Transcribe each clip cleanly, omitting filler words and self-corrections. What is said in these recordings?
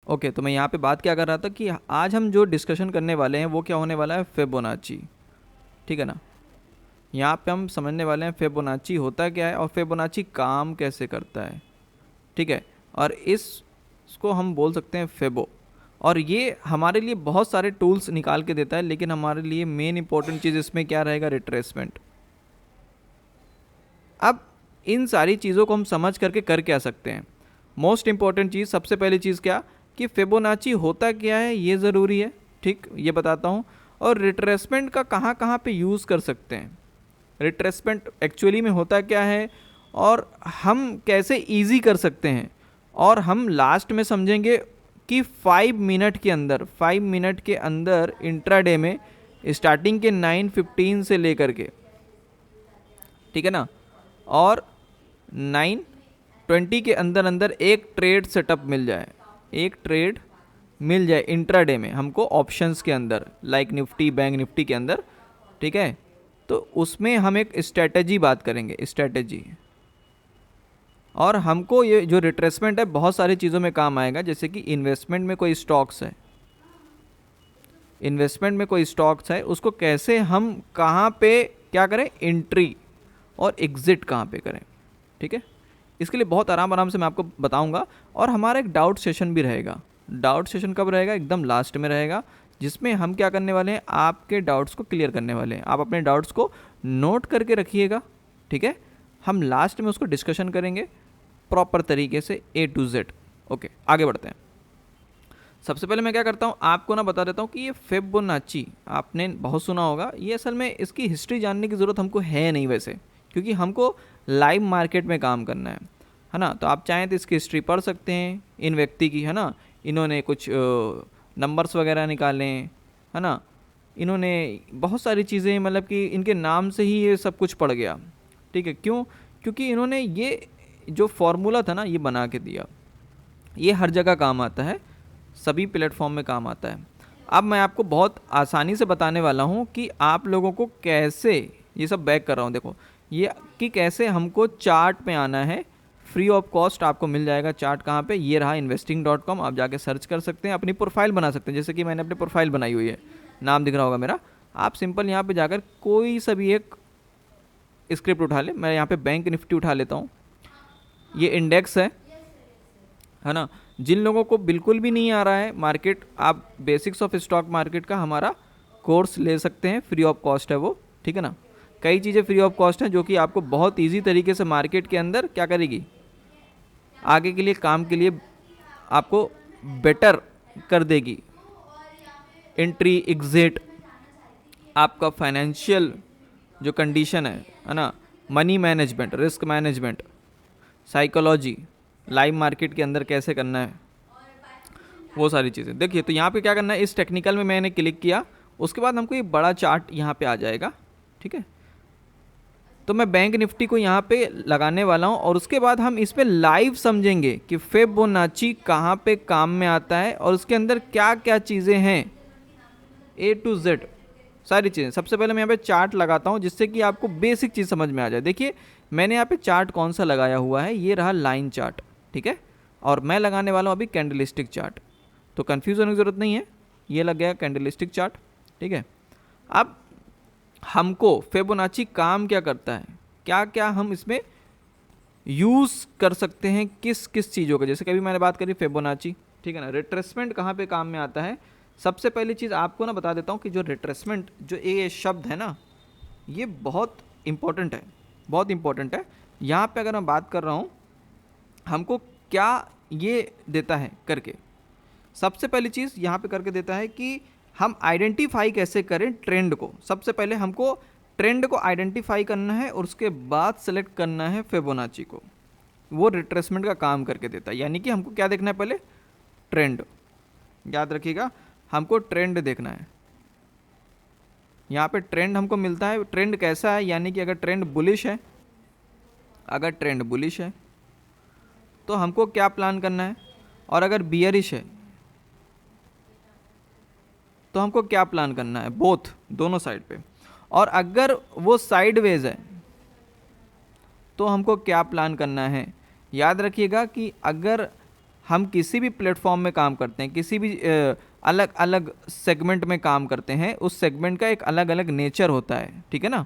Okay, तो मैं यहाँ पे बात क्या कर रहा था कि आज हम जो डिस्कशन करने वाले हैं वो क्या होने वाला है, फिबोनाची। ठीक है ना। यहाँ पे हम समझने वाले हैं फिबोनाची होता क्या है और फिबोनाची काम कैसे करता है। ठीक है। और इसको हम बोल सकते हैं फिबो। और ये हमारे लिए बहुत सारे टूल्स निकाल के देता है, लेकिन हमारे लिए मेन इंपॉर्टेंट चीज़ इसमें क्या रहेगा, रिट्रेसमेंट। अब इन सारी चीज़ों को हम समझ करके कर क्या सकते हैं। मोस्ट इंपॉर्टेंट चीज़, सबसे पहली चीज़ क्या कि फिबोनाची होता क्या है ये ज़रूरी है। ठीक, ये बताता हूँ। और रिट्रेसमेंट का कहाँ कहाँ पे यूज़ कर सकते हैं, रिट्रेसमेंट एक्चुअली में होता क्या है और हम कैसे इजी कर सकते हैं। और हम लास्ट में समझेंगे कि 5 मिनट के अंदर इंट्राडे में स्टार्टिंग के 9:15 से लेकर के, ठीक है ना, और 9:20 के अंदर अंदर एक ट्रेड सेटअप मिल जाए, एक ट्रेड मिल जाए इंट्राडे में हमको ऑप्शंस के अंदर, लाइक निफ्टी बैंक निफ्टी के अंदर। ठीक है, तो उसमें हम एक स्ट्रेटजी बात करेंगे, स्ट्रेटजी। और हमको ये जो रिट्रेसमेंट है बहुत सारी चीज़ों में काम आएगा, जैसे कि इन्वेस्टमेंट में कोई स्टॉक्स है, इन्वेस्टमेंट में कोई स्टॉक्स है, उसको कैसे हम कहाँ पे क्या करें, एंट्री और एग्ज़िट कहाँ पे करें। ठीक है, इसके लिए बहुत आराम आराम से मैं आपको बताऊंगा। और हमारा एक डाउट सेशन भी रहेगा। डाउट सेशन कब रहेगा, एकदम लास्ट में रहेगा, जिसमें हम क्या करने वाले हैं, आपके डाउट्स को क्लियर करने वाले हैं। आप अपने डाउट्स को नोट करके रखिएगा। ठीक है, हम लास्ट में उसको डिस्कशन करेंगे प्रॉपर तरीके से A to Z। ओके, आगे बढ़ते हैं। सबसे पहले मैं क्या करता हूँ, आपको ना बता देता हूँ कि ये फिबोनाची आपने बहुत सुना होगा। ये असल में इसकी हिस्ट्री जानने की ज़रूरत हमको है नहीं वैसे, क्योंकि हमको लाइव मार्केट में काम करना है ना। तो आप चाहें तो इसकी हिस्ट्री पढ़ सकते हैं इन व्यक्ति की, है ना। इन्होंने कुछ नंबर्स वगैरह निकाले, है ना। इन्होंने बहुत सारी चीज़ें, मतलब कि इनके नाम से ही ये सब कुछ पड़ गया। ठीक है, क्यों, क्योंकि इन्होंने ये जो फॉर्मूला था ना ये बना के दिया। ये हर जगह काम आता है, सभी प्लेटफॉर्म में काम आता है। अब मैं आपको बहुत आसानी से बताने वाला हूँ कि आप लोगों को कैसे, ये सब बैक कर रहा हूँ देखो, ये कि कैसे हमको चार्ट पे आना है। फ्री ऑफ कॉस्ट आपको मिल जाएगा चार्ट। कहाँ पे, ये रहा investing.com। आप जाके सर्च कर सकते हैं, अपनी प्रोफाइल बना सकते हैं, जैसे कि मैंने अपनी प्रोफाइल बनाई हुई है, नाम दिख रहा होगा मेरा। आप सिंपल यहाँ पे जाकर कोई सा भी एक स्क्रिप्ट उठा ले। मैं यहाँ पे बैंक निफ्टी उठा लेता हूँ, ये इंडेक्स है ना। जिन लोगों को बिल्कुल भी नहीं आ रहा है मार्केट, आप बेसिक्स ऑफ स्टॉक मार्केट का हमारा कोर्स ले सकते हैं, फ्री ऑफ कॉस्ट है वो। ठीक है ना, कई चीज़ें फ्री ऑफ कॉस्ट हैं जो कि आपको बहुत इजी तरीके से मार्केट के अंदर क्या करेगी, आगे के लिए काम के लिए आपको बेटर कर देगी। एंट्री एग्जिट, आपका फाइनेंशियल जो कंडीशन है ना, money management, risk management, psychology, live market के अंदर कैसे करना है, वो सारी चीज़ें देखिए। तो यहाँ पे क्या करना है, इस टेक्निकल में मैंने क्लिक किया, उसके बाद हमको ये बड़ा चार्ट यहाँ पे आ जाएगा। ठीक है, तो मैं बैंक निफ्टी को यहाँ पे लगाने वाला हूँ और उसके बाद हम इस पे लाइव समझेंगे कि फिबोनाची कहाँ पे काम में आता है और उसके अंदर क्या क्या चीज़ें हैं, A to Z सारी चीज़ें। सबसे पहले मैं यहाँ पे चार्ट लगाता हूँ जिससे कि आपको बेसिक चीज़ समझ में आ जाए। देखिए मैंने यहाँ पे चार्ट कौन सा लगाया हुआ है, ये रहा लाइन चार्ट। ठीक है, और मैं लगाने वाला हूँ अभी कैंडलस्टिक चार्ट, तो कन्फ्यूज़ होने की ज़रूरत नहीं है, ये लग गया कैंडलस्टिक चार्ट। ठीक है, अब हमको फिबोनाची काम क्या करता है, क्या क्या हम इसमें यूज़ कर सकते हैं, किस किस चीज़ों का, जैसे कि अभी मैंने बात करी फिबोनाची। ठीक है ना, रिट्रेसमेंट कहाँ पे काम में आता है। सबसे पहली चीज़ आपको ना बता देता हूँ कि जो रिट्रेसमेंट, जो ये शब्द है ना, ये बहुत इम्पोर्टेंट है, बहुत इम्पोर्टेंट है। यहाँ पे अगर मैं बात कर रहा हूँ हमको क्या ये देता है करके, सबसे पहली चीज़ यहाँ पे करके देता है कि हम आइडेंटिफाई कैसे करें ट्रेंड को। सबसे पहले हमको ट्रेंड को आइडेंटिफाई करना है और उसके बाद सेलेक्ट करना है फिबोनाची को, वो रिट्रेसमेंट का काम करके देता है। यानी कि हमको क्या देखना है, पहले ट्रेंड, याद रखिएगा हमको ट्रेंड देखना है। यहाँ पे ट्रेंड हमको मिलता है, ट्रेंड कैसा है, यानी कि अगर ट्रेंड बुलिश है, अगर ट्रेंड बुलिश है तो हमको क्या प्लान करना है, और अगर बियरिश है तो हमको क्या प्लान करना है, बोथ, दोनों साइड पे। और अगर वो साइडवेज है तो हमको क्या प्लान करना है। याद रखिएगा कि अगर हम किसी भी प्लेटफॉर्म में काम करते हैं, किसी भी अलग अलग सेगमेंट में काम करते हैं, उस सेगमेंट का एक अलग अलग नेचर होता है, ठीक है ना।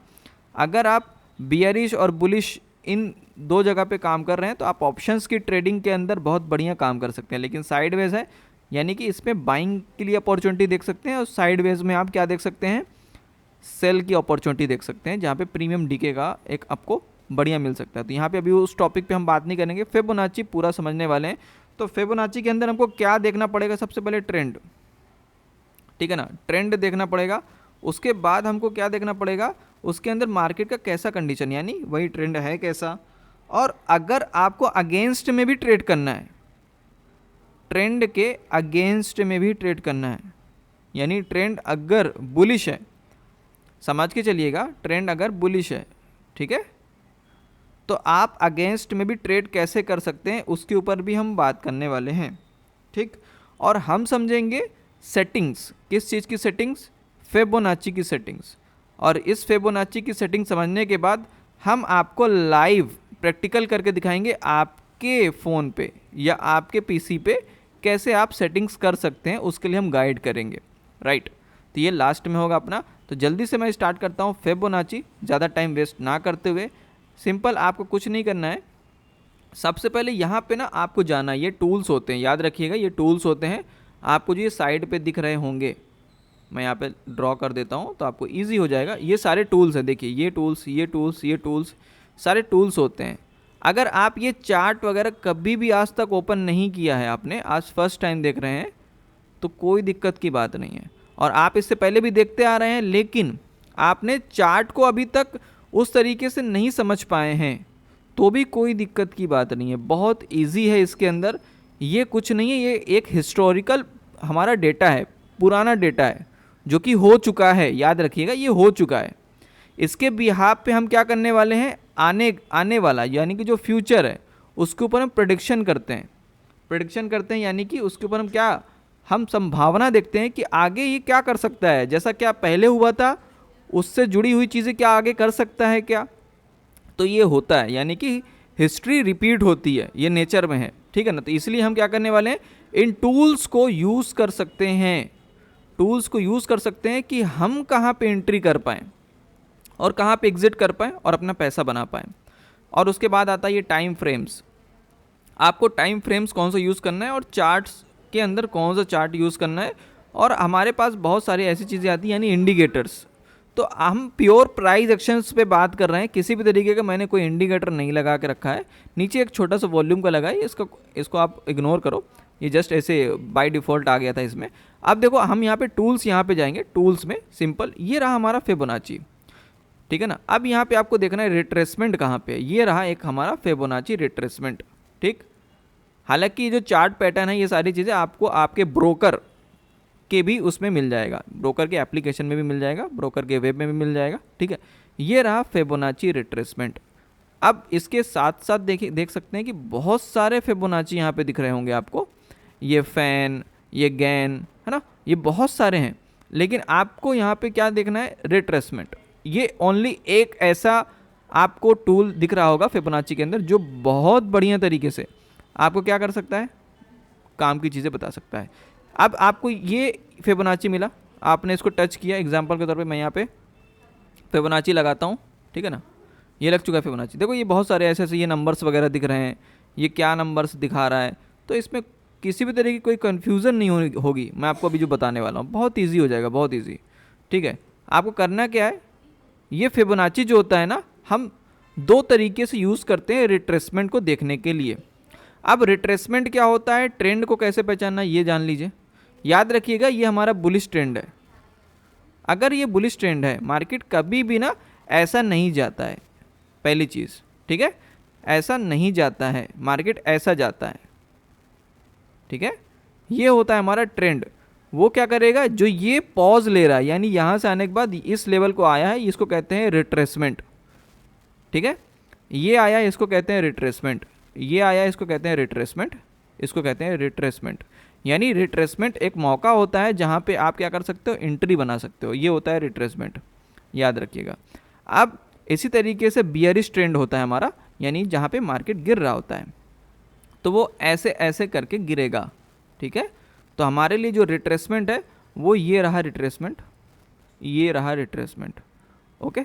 अगर आप बियरिश और बुलिश इन दो जगह पे काम कर रहे हैं तो आप ऑप्शंस की ट्रेडिंग के अंदर बहुत बढ़िया काम कर सकते हैं। लेकिन साइडवेज है, यानी कि इसमें बाइंग के लिए अपॉर्चुनिटी देख सकते हैं, और साइडवेज में आप क्या देख सकते हैं, सेल की अपॉर्चुनिटी देख सकते हैं, जहाँ पे प्रीमियम डीके का एक आपको बढ़िया मिल सकता है। तो यहाँ पे अभी उस टॉपिक पे हम बात नहीं करेंगे, फिबोनाची पूरा समझने वाले हैं। तो फिबोनाची के अंदर हमको क्या देखना पड़ेगा, सबसे पहले ट्रेंड, ठीक है ना, ट्रेंड देखना पड़ेगा। उसके बाद हमको क्या देखना पड़ेगा, उसके अंदर मार्केट का कैसा कंडीशन, यानी वही ट्रेंड है कैसा। और अगर आपको अगेंस्ट में भी ट्रेड करना है, ट्रेंड के अगेंस्ट में भी ट्रेड करना है, यानी ट्रेंड अगर बुलिश है, समझ के चलिएगा, ट्रेंड अगर बुलिश है, ठीक है, तो आप अगेंस्ट में भी ट्रेड कैसे कर सकते हैं उसके ऊपर भी हम बात करने वाले हैं, ठीक। और हम समझेंगे सेटिंग्स, किस चीज़ की सेटिंग्स, फिबोनाची की सेटिंग्स। और इस फिबोनाची की सेटिंग समझने के बाद हम आपको लाइव प्रैक्टिकल करके दिखाएंगे आपके फ़ोन पे या आपके पीसी पे कैसे आप सेटिंग्स कर सकते हैं, उसके लिए हम गाइड करेंगे, राइट। तो ये लास्ट में होगा अपना। तो जल्दी से मैं स्टार्ट करता हूँ फिबोनाची, ज़्यादा टाइम वेस्ट ना करते हुए। सिंपल, आपको कुछ नहीं करना है। सबसे पहले यहाँ पे ना आपको जाना है, ये टूल्स होते हैं, याद रखिएगा ये टूल्स होते हैं। आपको जो ये साइड पे दिख रहे होंगे, मैं यहाँ पे ड्रॉ कर देता हूँ तो आपको इजी हो जाएगा। ये सारे टूल्स हैं, देखिए ये टूल्स, ये टूल्स, ये टूल्स, सारे टूल्स होते हैं। अगर आप ये चार्ट वगैरह कभी भी आज तक ओपन नहीं किया है आपने, आज फर्स्ट टाइम देख रहे हैं, तो कोई दिक्कत की बात नहीं है। और आप इससे पहले भी देखते आ रहे हैं, लेकिन आपने चार्ट को अभी तक उस तरीके से नहीं समझ पाए हैं, तो भी कोई दिक्कत की बात नहीं है, बहुत ईजी है इसके अंदर। ये कुछ नहीं है, ये एक हिस्टोरिकल हमारा डेटा है, पुराना डेटा है जो कि हो चुका है, याद रखिएगा ये हो चुका है। इसके बिहाफ पे हम क्या करने वाले हैं, आने वाला यानी कि जो फ्यूचर है उसके ऊपर हम प्रेडिक्शन करते हैं, यानी कि उसके ऊपर हम संभावना देखते हैं कि आगे ये क्या कर सकता है, जैसा क्या पहले हुआ था उससे जुड़ी हुई चीज़ें क्या आगे कर सकता है क्या। तो ये होता है, यानी कि हिस्ट्री रिपीट होती है, ये नेचर में है, ठीक है ना। तो इसलिए हम क्या करने वाले हैं, इन टूल्स को यूज़ कर सकते हैं, कि हम कहाँ पे एंट्री कर पाएँ और कहाँ पे एग्जिट कर पाएँ और अपना पैसा बना पाएँ। और उसके बाद आता है ये टाइम फ्रेम्स। आपको टाइम फ्रेम्स कौन सा यूज़ करना है और चार्ट्स के अंदर कौन सा चार्ट यूज़ करना है। और हमारे पास बहुत सारी ऐसी चीज़ें आती हैं, यानी इंडिकेटर्स। तो हम प्योर प्राइस एक्शंस पे बात कर रहे हैं, किसी भी तरीके का मैंने कोई इंडिकेटर नहीं लगा के रखा है। नीचे एक छोटा सा वॉल्यूम का लगा है, इसको आप इग्नोर करो, ये जस्ट ऐसे बाय डिफ़ॉल्ट आ गया था इसमें। अब देखो हम यहाँ पे टूल्स, यहाँ पे जाएंगे, टूल्स में सिंपल ये रहा हमारा फिबोनाची, ठीक है ना। अब यहाँ पे आपको देखना है रिट्रेसमेंट कहाँ पे है, ये रहा एक हमारा फिबोनाची रिट्रेसमेंट, ठीक। हालांकि जो चार्ट पैटर्न है, ये सारी चीज़ें आपको आपके ब्रोकर के भी उसमें मिल जाएगा, ब्रोकर के एप्लीकेशन में भी मिल जाएगा, ब्रोकर के वेब में भी मिल जाएगा, ठीक है। ये रहा फिबोनाची रिट्रेसमेंट। अब इसके साथ साथ देख सकते हैं कि बहुत सारे फिबोनाची यहाँ पे दिख रहे होंगे आपको, ये फैन, ये गैन, है ना, ये बहुत सारे हैं। लेकिन आपको यहाँ पे क्या देखना है, रिट्रेसमेंट। ये ओनली एक ऐसा आपको टूल दिख रहा होगा फिबोनाची के अंदर जो बहुत बढ़िया तरीके से आपको क्या कर सकता है, काम की चीज़ें बता सकता है। अब आपको ये फिबोनाची मिला, आपने इसको टच किया, एग्जांपल के तौर पे मैं यहाँ पे फिबोनाची लगाता हूँ, ठीक है ना, ये लग चुका है फिबोनाची। देखो ये बहुत सारे ऐसे ये नंबर्स वगैरह दिख रहे हैं, ये क्या नंबर्स दिखा रहा है, तो इसमें किसी भी तरह की कोई कन्फ्यूज़न नहीं होगी। मैं आपको अभी जो बताने वाला हूँ बहुत ईजी हो जाएगा, बहुत ईजी, ठीक है। आपको करना क्या है, ये फिबोनाची जो होता है ना, हम दो तरीके से यूज़ करते हैं रिट्रेसमेंट को देखने के लिए। अब रिट्रेसमेंट क्या होता है, ट्रेंड को कैसे पहचानना, ये जान लीजिए। याद रखिएगा ये हमारा बुलिश ट्रेंड है। अगर ये बुलिश ट्रेंड है, मार्केट कभी भी ना ऐसा नहीं जाता है, पहली चीज़, ठीक है, ऐसा नहीं जाता है, मार्केट ऐसा जाता है, ठीक है। ये होता है हमारा ट्रेंड। वो क्या करेगा, जो ये पॉज ले रहा है, यानी यहाँ से आने के बाद इस लेवल को आया है, इसको कहते हैं रिट्रेसमेंट, ठीक है। ये आया, इसको कहते हैं रिट्रेसमेंट, ये आया, इसको कहते हैं रिट्रेसमेंट, इसको कहते हैं रिट्रेसमेंट। यानी रिट्रेसमेंट एक मौका होता है जहाँ पे आप क्या कर सकते हो, एंट्री बना सकते हो, ये होता है रिट्रेसमेंट, याद रखिएगा। अब इसी तरीके से बियरिश ट्रेंड होता है हमारा, यानी जहाँ पे मार्केट गिर रहा होता है। तो वो ऐसे ऐसे करके गिरेगा, ठीक है। तो हमारे लिए जो रिट्रेसमेंट है वो ये रहा रिट्रेसमेंट, ये रहा रिट्रेसमेंट, ओके।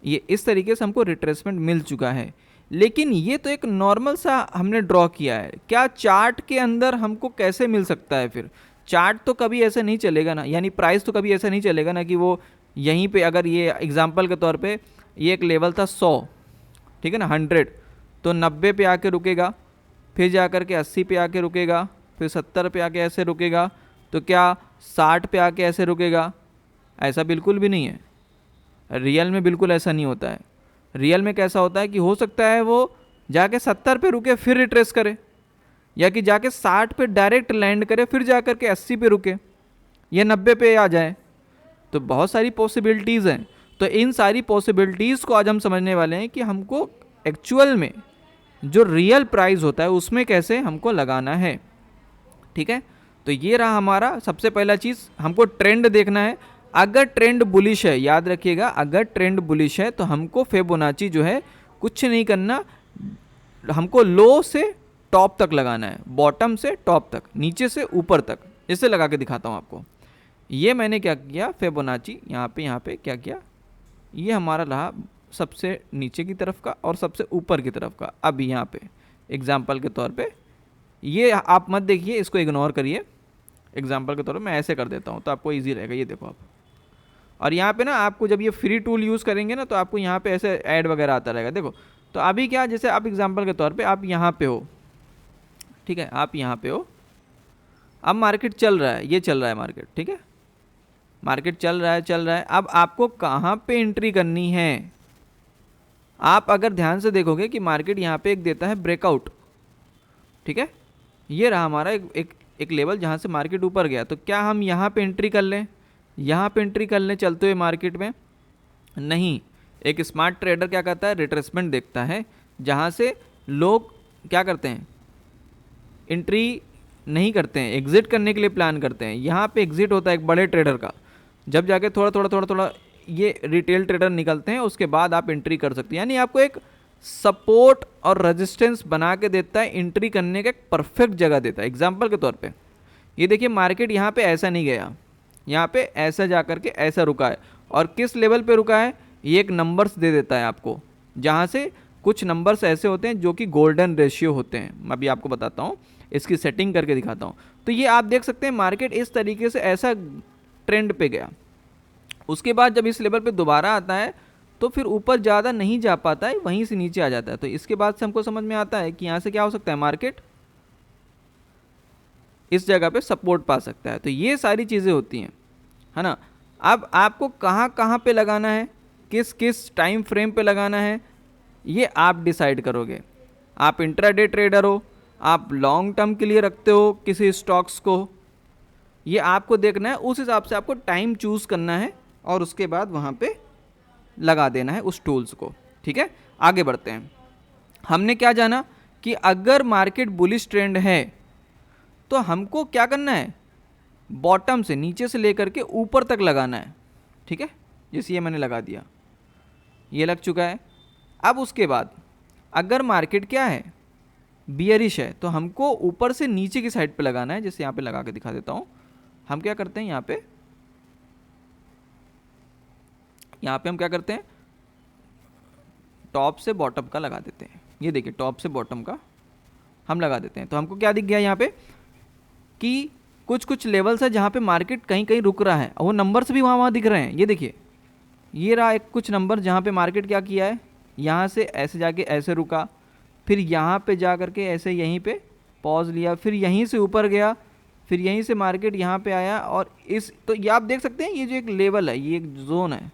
ये इस तरीके से हमको रिट्रेसमेंट मिल चुका है। लेकिन ये तो एक नॉर्मल सा हमने ड्रॉ किया है, क्या चार्ट के अंदर हमको कैसे मिल सकता है फिर? चार्ट तो कभी ऐसे नहीं चलेगा ना, यानी प्राइस तो कभी ऐसा नहीं चलेगा ना कि वो यहीं पे, अगर ये एग्जांपल के तौर पे ये एक लेवल था 100, ठीक है ना, 100, तो 90 पे आके रुकेगा, फिर जा कर के 80 पे आके रुकेगा, फिर 70 पे आके ऐसे रुकेगा, तो क्या 60 पे आके ऐसे रुकेगा? ऐसा बिल्कुल भी नहीं है। रियल में बिल्कुल ऐसा नहीं होता है। रियल में कैसा होता है कि हो सकता है वो जाके 70 पे रुके फिर रिट्रेस करे, या कि जाके 60 पे डायरेक्ट लैंड करे फिर जा कर के 80 पे रुके, या 90 पे आ जाए। तो बहुत सारी पॉसिबिलिटीज़ हैं। तो इन सारी पॉसिबिलिटीज़ को आज हम समझने वाले हैं कि हमको एक्चुअल में जो रियल प्राइस होता है उसमें कैसे हमको लगाना है, ठीक है। तो ये रहा हमारा सबसे पहला चीज़, हमको ट्रेंड देखना है। अगर ट्रेंड बुलिश है, याद रखिएगा, अगर ट्रेंड बुलिश है तो हमको फिबोनाची जो है कुछ नहीं करना, हमको लो से टॉप तक लगाना है, बॉटम से टॉप तक, नीचे से ऊपर तक। इसे लगा के दिखाता हूँ आपको। ये मैंने क्या किया, फिबोनाची यहाँ पे क्या किया, ये हमारा रहा सबसे नीचे की तरफ का और सबसे ऊपर की तरफ का। अब यहाँ पे एग्जाम्पल के तौर पे ये आप मत देखिए, इसको इग्नोर करिए। एग्जाम्पल के तौर पे मैं ऐसे कर देता हूँ तो आपको ईजी रहेगा। ये देखो आप, और यहाँ पे ना आपको जब ये फ्री टूल यूज़ करेंगे ना तो आपको यहाँ पे ऐसे ऐड वगैरह आता रहेगा। देखो तो अभी क्या, जैसे आप एग्जांपल के तौर पे आप यहाँ पे हो, ठीक है, आप यहाँ पे हो, अब मार्केट चल रहा है, ये चल रहा है मार्केट, ठीक है, मार्केट चल रहा है। अब आपको कहाँ पे एंट्री करनी है? आप अगर ध्यान से देखोगे कि मार्केट यहाँ पे एक देता है ब्रेकआउट, ठीक है, ये रहा हमारा एक लेवल जहाँ से मार्केट ऊपर गया। तो क्या हम यहाँ पे एंट्री कर लें, यहाँ पे एंट्री कर लें चलते हुए मार्केट में? नहीं। एक स्मार्ट ट्रेडर क्या करता है, रिट्रेसमेंट देखता है, जहाँ से लोग क्या करते हैं, एंट्री नहीं करते हैं, एग्जिट करने के लिए प्लान करते हैं। यहाँ पे एग्जिट होता है एक बड़े ट्रेडर का, जब जाके थोड़ा ये रिटेल ट्रेडर निकलते हैं, उसके बाद आप एंट्री कर सकते हैं। यानी आपको एक सपोर्ट और रेजिस्टेंस बना के देता है, एंट्री करने का एक परफेक्ट जगह देता है। एग्जाम्पल के तौर पे ये देखिए, मार्केट यहाँ पे ऐसा नहीं गया, यहाँ पे ऐसा जा कर के ऐसा रुका है, और किस लेवल पे रुका है, ये एक नंबर्स दे देता है आपको, जहाँ से कुछ नंबर्स ऐसे होते हैं जो कि गोल्डन रेशियो होते हैं। मैं अभी आपको बताता हूँ, इसकी सेटिंग करके दिखाता हूँ। तो ये आप देख सकते हैं मार्केट इस तरीके से ऐसा ट्रेंड पे गया, उसके बाद जब इस लेवल पे दोबारा आता है तो फिर ऊपर ज़्यादा नहीं जा पाता है, वहीं से नीचे आ जाता है। तो इसके बाद से हमको समझ में आता है कि यहाँ से क्या हो सकता है, मार्केट इस जगह पे सपोर्ट पा सकता है। तो ये सारी चीज़ें होती हैं, है ना। अब आपको कहाँ पे लगाना है, किस किस टाइम फ्रेम पे लगाना है, ये आप डिसाइड करोगे। आप इंट्राडे ट्रेडर हो, आप लॉन्ग टर्म के लिए रखते हो किसी स्टॉक्स को, ये आपको देखना है। उस हिसाब से आपको टाइम चूज़ करना है और उसके बाद वहाँ पे लगा देना है उस टूल्स को, ठीक है। आगे बढ़ते हैं। हमने क्या जाना कि अगर मार्केट बुलिश ट्रेंड है तो हमको क्या करना है, बॉटम से, नीचे से लेकर के ऊपर तक लगाना है, ठीक है। जैसे ये मैंने लगा दिया, ये लग चुका है। अब उसके बाद अगर मार्केट क्या है, बियरिश है, तो हमको ऊपर से नीचे की साइड पे लगाना है। जैसे यहाँ पे लगा के दिखा देता हूँ। हम क्या करते हैं, यहाँ पे हम क्या करते हैं, टॉप से बॉटम का लगा देते हैं। ये देखिए, टॉप से बॉटम का हम लगा देते हैं। तो हमको क्या दिख गया यहाँ पे कि कुछ लेवल्स है जहाँ पे मार्केट कहीं कहीं रुक रहा है, और वो नंबर्स भी वहाँ दिख रहे हैं। ये देखिए, ये रहा एक कुछ नंबर जहाँ पे मार्केट क्या किया है, यहाँ से ऐसे जाके ऐसे रुका, फिर यहाँ पे जा करके ऐसे यहीं पे पॉज लिया, फिर यहीं से ऊपर गया, फिर यहीं से मार्केट यहाँ पे आया। और इस, तो ये आप देख सकते हैं, ये जो एक लेवल है, ये एक जोन है,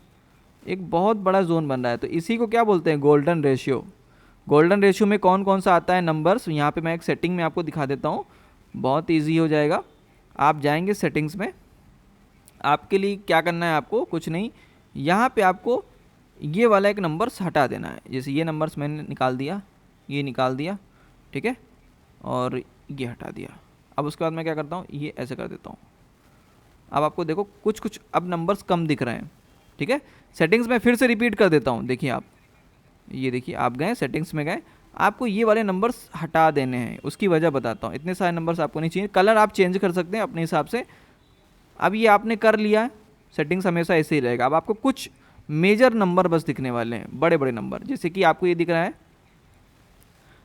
एक बहुत बड़ा जोन बन रहा है। तो इसी को क्या बोलते हैं, गोल्डन रेशियो। गोल्डन रेशियो में कौन कौन सा आता है नंबर्स, यहाँ पे मैं एक सेटिंग में आपको दिखा देता हूँ, बहुत ईजी हो जाएगा। आप जाएंगे सेटिंग्स में, आपके लिए क्या करना है, आपको कुछ नहीं, यहाँ पे आपको ये वाला एक नंबर्स हटा देना है। जैसे ये नंबर्स मैंने निकाल दिया, ये निकाल दिया, ठीक है, और ये हटा दिया। अब उसके बाद मैं क्या करता हूँ, ये ऐसे कर देता हूँ। अब आपको देखो कुछ अब नंबर्स कम दिख रहे हैं, ठीक है। सेटिंग्स में फिर से रिपीट कर देता हूँ। देखिए आप, ये देखिए, आप गए सेटिंग्स में गए, आपको ये वाले नंबर्स हटा देने हैं। उसकी वजह बताता हूँ, इतने सारे नंबर्स आपको नहीं चाहिए। कलर आप चेंज कर सकते हैं अपने हिसाब से। अब ये आपने कर लिया है, सेटिंग्स हमेशा ऐसे ही रहेगा। अब आपको कुछ मेजर नंबर बस दिखने वाले हैं, बड़े बड़े नंबर, जैसे कि आपको ये दिख रहा है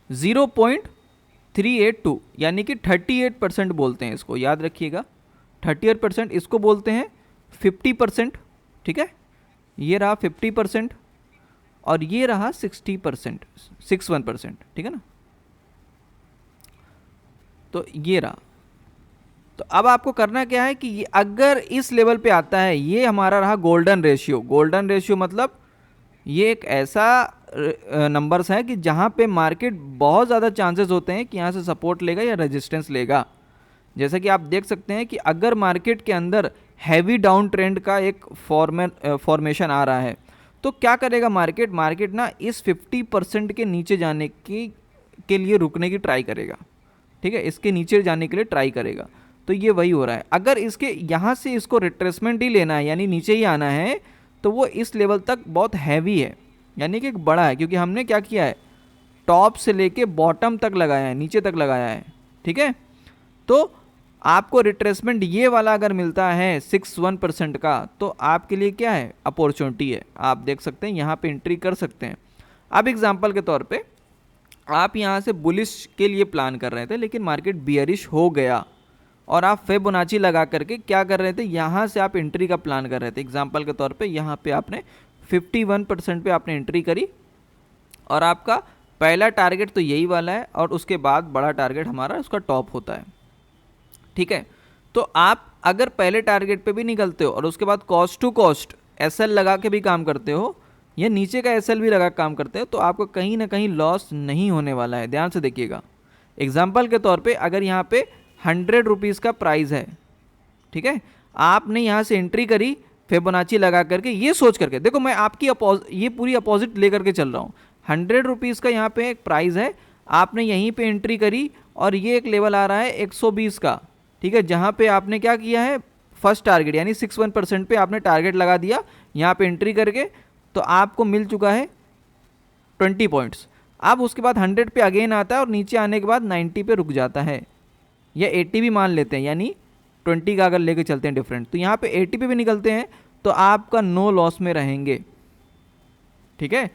0.382, यानी कि 38% बोलते हैं इसको, याद रखिएगा 38% इसको बोलते हैं 50%, ठीक है। ये रहा 50% और ये रहा 60%, 61%, ठीक है ना। तो ये रहा। तो अब आपको करना क्या है कि ये अगर इस लेवल पे आता है, ये हमारा रहा गोल्डन रेशियो। गोल्डन रेशियो मतलब ये एक ऐसा नंबर्स है कि जहाँ पे मार्केट बहुत ज़्यादा चांसेस होते हैं कि यहाँ से सपोर्ट लेगा या रेजिस्टेंस लेगा। जैसा कि आप देख सकते हैं कि अगर मार्केट के अंदर हैवी डाउन ट्रेंड का एक फॉर्मेशन आ रहा है तो क्या करेगा मार्केट ना इस 50% के नीचे जाने के लिए रुकने की ट्राई करेगा, ठीक है, इसके नीचे जाने के लिए ट्राई करेगा। तो ये वही हो रहा है। अगर इसके यहाँ से इसको रिट्रेसमेंट ही लेना है, यानी नीचे ही आना है, तो वो इस लेवल तक बहुत हैवी है, यानी कि एक बड़ा है, क्योंकि हमने क्या किया है, टॉप से लेके बॉटम तक लगाया है, नीचे तक लगाया है, ठीक है। तो आपको रिट्रेसमेंट ये वाला अगर मिलता है 61% का, तो आपके लिए क्या है, अपॉर्चुनिटी है। आप देख सकते हैं यहाँ पे एंट्री कर सकते हैं। अब एग्जांपल के तौर पे आप यहाँ से बुलिश के लिए प्लान कर रहे थे, लेकिन मार्केट बियरिश हो गया और आप फिबोनाची लगा करके क्या कर रहे थे, यहाँ से आप एंट्री का प्लान कर रहे थे। एग्जांपल के तौर पे यहाँ पे आपने 51% पे आपने एंट्री करी और आपका पहला टारगेट तो यही वाला है और उसके बाद बड़ा टारगेट हमारा उसका टॉप होता है, ठीक है। तो आप अगर पहले टारगेट पे भी निकलते हो और उसके बाद कॉस्ट टू कॉस्ट एसएल लगा के भी काम करते हो या नीचे का एसएल भी लगा काम करते हो, तो आपको कहीं ना कहीं लॉस नहीं होने वाला है। ध्यान से देखिएगा। एग्जाम्पल के तौर पे अगर यहाँ पे 100 रुपीज़ का प्राइस है, ठीक है, आपने यहाँ से एंट्री करी फिबोनाची लगा करके, ये सोच करके, देखो मैं आपकी ये पूरी अपोजिट लेकर के चल रहा हूँ। 100 रुपीज़ का यहाँ पे एक प्राइस है, आपने यहीं पे एंट्री करी और ये एक लेवल आ रहा है 120 का, ठीक है, जहाँ पे आपने क्या किया है, फर्स्ट टारगेट यानी 61% पे आपने टारगेट लगा दिया यहाँ पे एंट्री करके, तो आपको मिल चुका है 20 पॉइंट्स। अब उसके बाद 100 पे अगेन आता है और नीचे आने के बाद 90 पे रुक जाता है, या 80 भी मान लेते हैं, यानी 20 का अगर लेके चलते हैं डिफरेंट, तो यहाँ पे 80 पे भी निकलते हैं तो आपका नो लॉस में रहेंगे, ठीक है,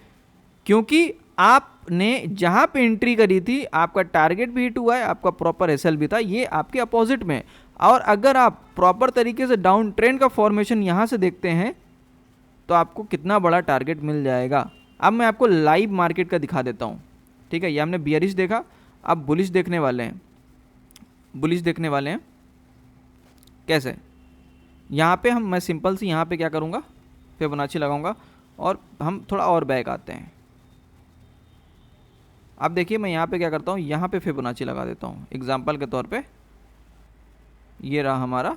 क्योंकि आपने जहाँ पे एंट्री करी थी आपका टारगेट भी हिट हुआ है, आपका प्रॉपर एसएल भी था, ये आपके अपोजिट में। और अगर आप प्रॉपर तरीके से डाउन ट्रेंड का फॉर्मेशन यहाँ से देखते हैं तो आपको कितना बड़ा टारगेट मिल जाएगा। अब मैं आपको लाइव मार्केट का दिखा देता हूँ, ठीक है। ये हमने बियरिश देखा, अब बुलिश देखने वाले हैं। बुलिश देखने वाले हैं कैसे, यहाँ पे मैं सिंपल सी यहाँ पे क्या करूँगा, फिबोनाची लगाऊंगा और हम थोड़ा और बैक आते हैं। अब देखिए मैं यहाँ पे क्या करता हूँ, यहाँ पे फिबोनाची लगा देता हूँ। एग्जाम्पल के तौर पे ये रहा हमारा